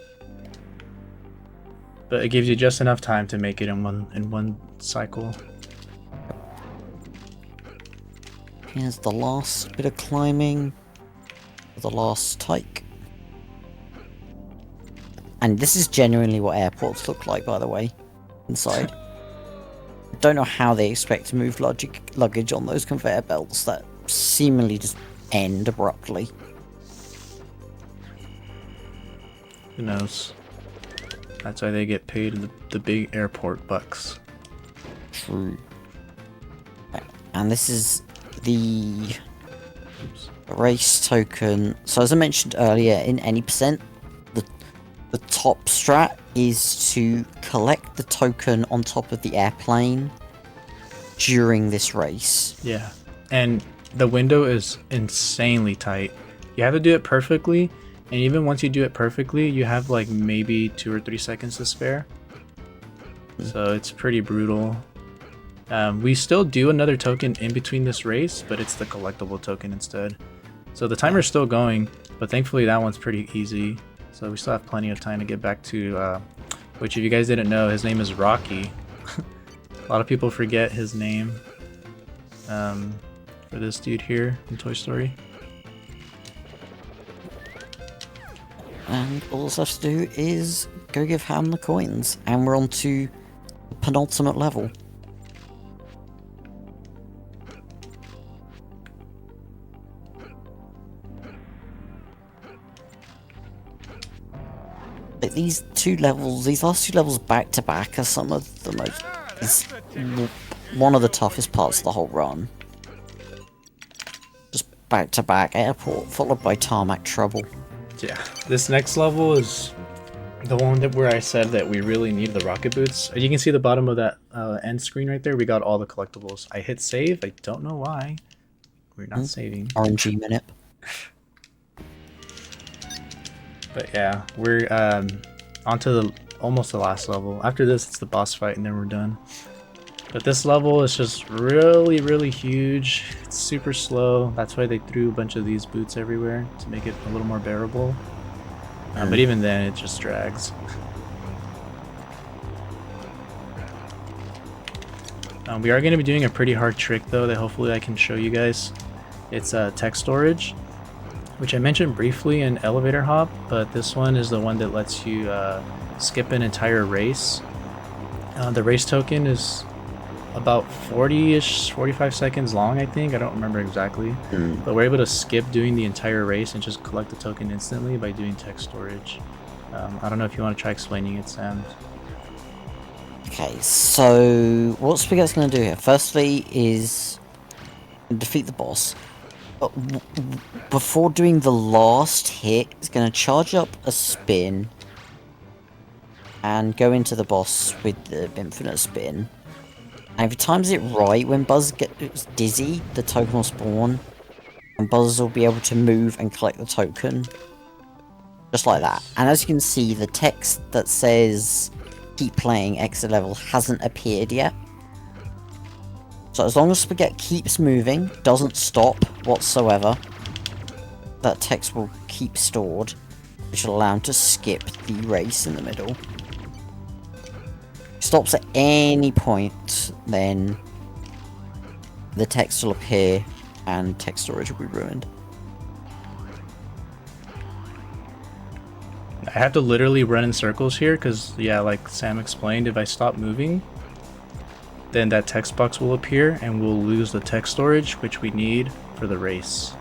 But it gives you just enough time to make it in one cycle. Here's the last bit of climbing. The last tyke. And this is genuinely what airports look like, by the way, inside. I don't know how they expect to move luggage on those conveyor belts that seemingly just end abruptly. Who knows? That's why they get paid the big airport bucks. True. And this is the race token. So as I mentioned earlier, in any percent, the top strat is to collect the token on top of the airplane during this race. Yeah. And the window is insanely tight. You have to do it perfectly, and even once you do it perfectly, you have like maybe 2 or 3 seconds to spare. So it's pretty brutal. We still do another token in between this race, but it's the collectible token instead. So the timer's still going, but thankfully that one's pretty easy. So we still have plenty of time to get back to, which if you guys didn't know, his name is Rocky. A lot of people forget his name for this dude here in Toy Story. And all that's left to do is go give Ham the coins, and we're on to the penultimate level. But these last two levels back to back are some of the most, one of the toughest parts of the whole run. Just back to back airport, followed by tarmac trouble. Yeah, this next level is the one where I said that we really need the rocket boots. You can see the bottom of that end screen right there. We got all the collectibles. I hit save. I don't know why. We're not saving. RNG minute. But yeah, we're onto almost the last level. After this, it's the boss fight, and then we're done. But this level is just really, really huge. It's super slow. That's why they threw a bunch of these boots everywhere to make it a little more bearable. But even then, it just drags. We are going to be doing a pretty hard trick, though, that hopefully I can show you guys. It's tech storage, which I mentioned briefly in Elevator Hop, but this one is the one that lets you skip an entire race. The race token is about 40-ish, 45 seconds long, I think. I don't remember exactly. But we're able to skip doing the entire race and just collect the token instantly by doing tech storage. I don't know if you want to try explaining it, Sam. Okay, so what Spaghetti's going to do here, firstly, is defeat the boss. But before doing the last hit, it's going to charge up a spin and go into the boss with the infinite spin. And if he times it right, when Buzz gets dizzy, the token will spawn. And Buzz will be able to move and collect the token. Just like that. And as you can see, the text that says keep playing exit level hasn't appeared yet. So as long as Spaghetti keeps moving, doesn't stop whatsoever, that text will keep stored, which will allow him to skip the race in the middle. Stops at any point, then the text will appear and text storage will be ruined. I have to literally run in circles here because, yeah, like Sam explained, if I stop moving, then that text box will appear and we'll lose the text storage, which we need for the race.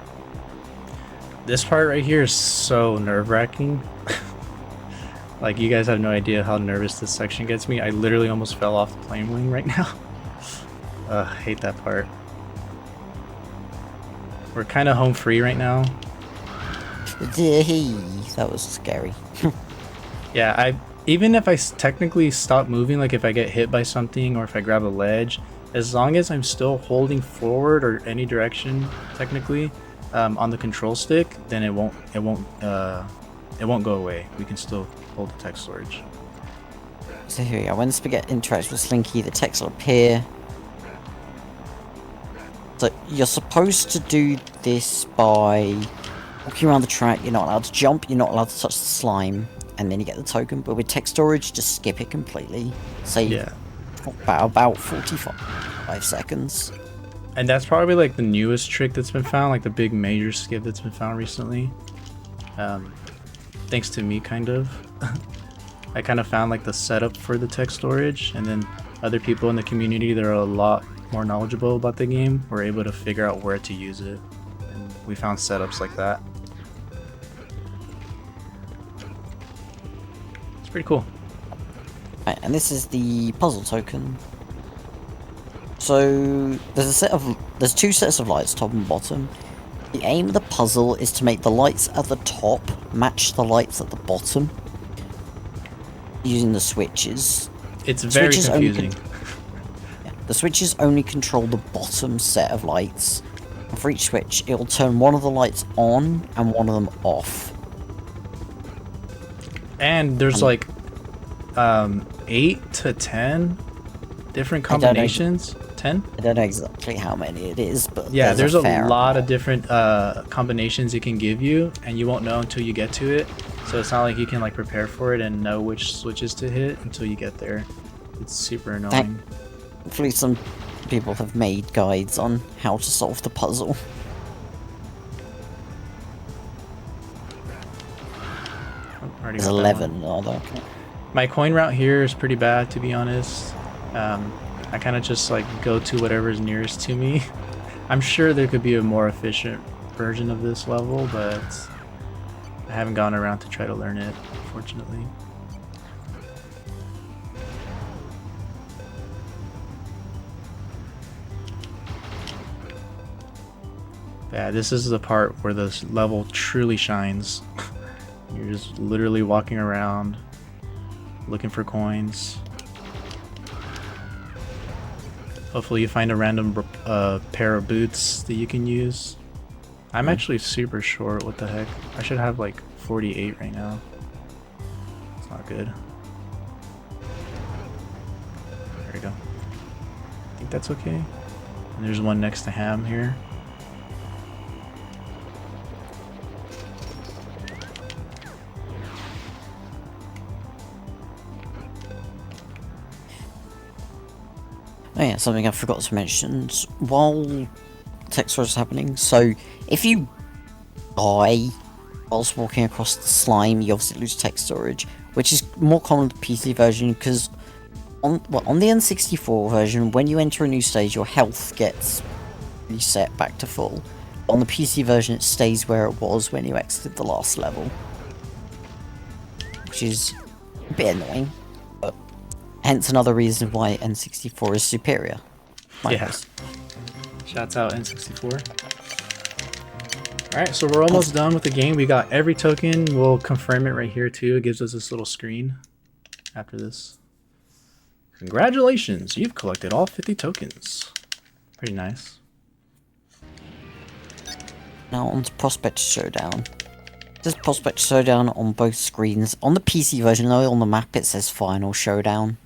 This part right here is so nerve-wracking. Like, you guys have no idea how nervous this section gets me. I literally almost fell off the plane wing right now. I hate that part. We're kind of home free right now. That was scary. Yeah, even if I technically stop moving, like if I get hit by something or if I grab a ledge, as long as I'm still holding forward or any direction, technically, on the control stick, then it won't go away. We can still hold the text storage. So here we go. When Spaghetti interacts with Slinky, the text will appear. So you're supposed to do this by walking around the track. You're not allowed to jump. You're not allowed to touch the slime, and then you get the token. But with text storage, just skip it completely. Save about 45 seconds. And that's probably like the newest trick that's been found, like the big major skip that's been found recently. Thanks to me, kind of. I kind of found like the setup for the text storage, and then other people in the community that are a lot more knowledgeable about the game were able to figure out where to use it. And we found setups like that. It's pretty cool. Right, and this is the puzzle token. So there's two sets of lights, top and bottom. The aim of the puzzle is to make the lights at the top match the lights at the bottom using the switches. It's very confusing. The switches only control the bottom set of lights. And for each switch, it will turn one of the lights on and one of them off. And there's like 8 to 10 different combinations. 10? I don't know exactly how many it is, but yeah, there's a lot amount. of different combinations it can give you, and you won't know until you get to it. So it's not like you can like prepare for it and know which switches to hit until you get there. It's super annoying. Hopefully some people have made guides on how to solve the puzzle. There's 11, are there? Okay. My coin route here is pretty bad, to be honest. I kind of just like go to whatever's nearest to me. I'm sure there could be a more efficient version of this level, but I haven't gone around to try to learn it, unfortunately. Yeah, this is the part where this level truly shines. You're just literally walking around looking for coins. Hopefully you find a random pair of boots that you can use. I'm actually super short, what the heck. I should have like 48 right now. It's not good. There we go. I think that's okay. And there's one next to Ham here. Oh yeah, something I forgot to mention while text storage is happening. So if you die whilst walking across the slime, you obviously lose text storage, which is more common in the PC version because on the N64 version, when you enter a new stage, your health gets reset back to full. On the PC version, it stays where it was when you exited the last level, which is a bit annoying. Hence another reason why N64 is superior. Yeah. Shouts out N64. Alright, so we're almost done with the game. We got every token. We'll confirm it right here too. It gives us this little screen after this. Congratulations, you've collected all 50 tokens. Pretty nice. Now on to Prospect Showdown. This is Prospect Showdown on both screens. On the PC version though, on the map it says Final Showdown.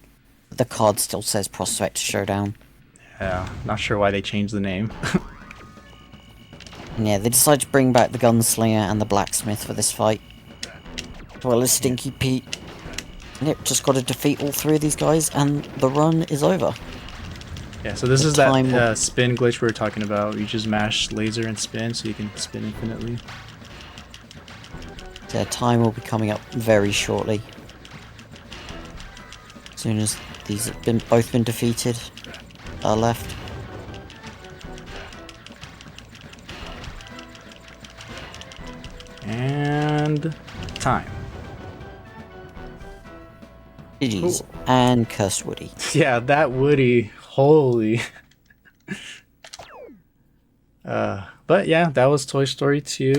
But the card still says Prospect Showdown. Yeah, not sure why they changed the name. And yeah, they decided to bring back the Gunslinger and the Blacksmith for this fight. As well as Stinky Pete. Yep, just got to defeat all three of these guys and the run is over. Yeah, so this The is that time spin glitch we were talking about. You just mash laser and spin so you can spin infinitely. Their time will be coming up very shortly. As soon as these have both been defeated, are left. And time. GG's. And Cursed Woody. Yeah, that Woody, holy. But yeah, that was Toy Story 2.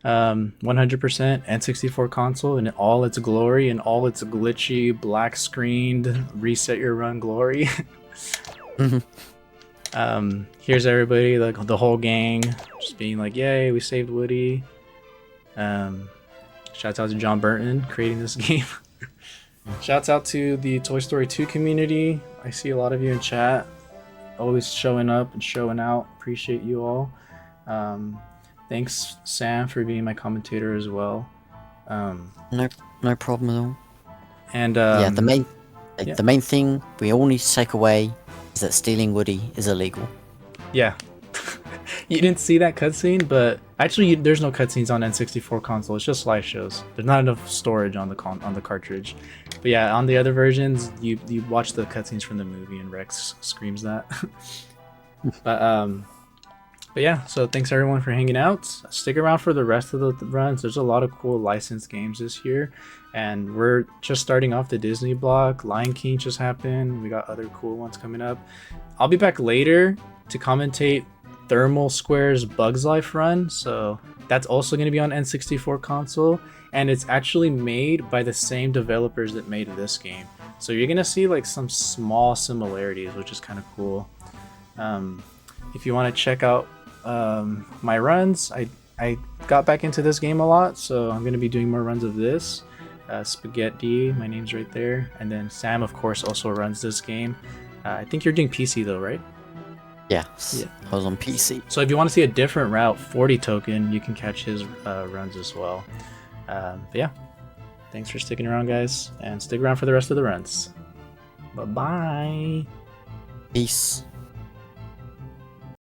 100% N64 console in all its glory and all its glitchy, black screened, reset your run glory. Here's everybody, like the whole gang, just being like, yay, we saved Woody. Shouts out to John Burton creating this game. Shouts out to the Toy Story 2 community. I see a lot of you in chat, always showing up and showing out. Appreciate you all. Thanks, Sam, for being my commentator as well. No problem at all. And yeah, the main thing we all need to take away is that stealing Woody is illegal. Yeah. You didn't see that cutscene, but actually, there's no cutscenes on N64 console. It's just slideshows. There's not enough storage on the cartridge. But yeah, on the other versions, you watch the cutscenes from the movie, and Rex screams that. But yeah, so thanks everyone for hanging out. Stick around for the rest of the runs. There's a lot of cool licensed games this year, and we're just starting off the Disney block. Lion King just happened. We got other cool ones coming up. I'll be back later to commentate Thermal Square's Bugs Life run, so that's also going to be on N64 console, and it's actually made by the same developers that made this game. So you're going to see like some small similarities, which is kind of cool. If you want to check out my runs, I got back into this game a lot, so I'm going to be doing more runs of this. spagettd, my name's right there, and then Sam of course also runs this game. I think you're doing PC though, right? Yeah, I was on PC. So if you want to see a different route, 40 token, you can catch his runs as well. But yeah, thanks for sticking around, guys, and stick around for the rest of the runs. Bye-bye. Peace.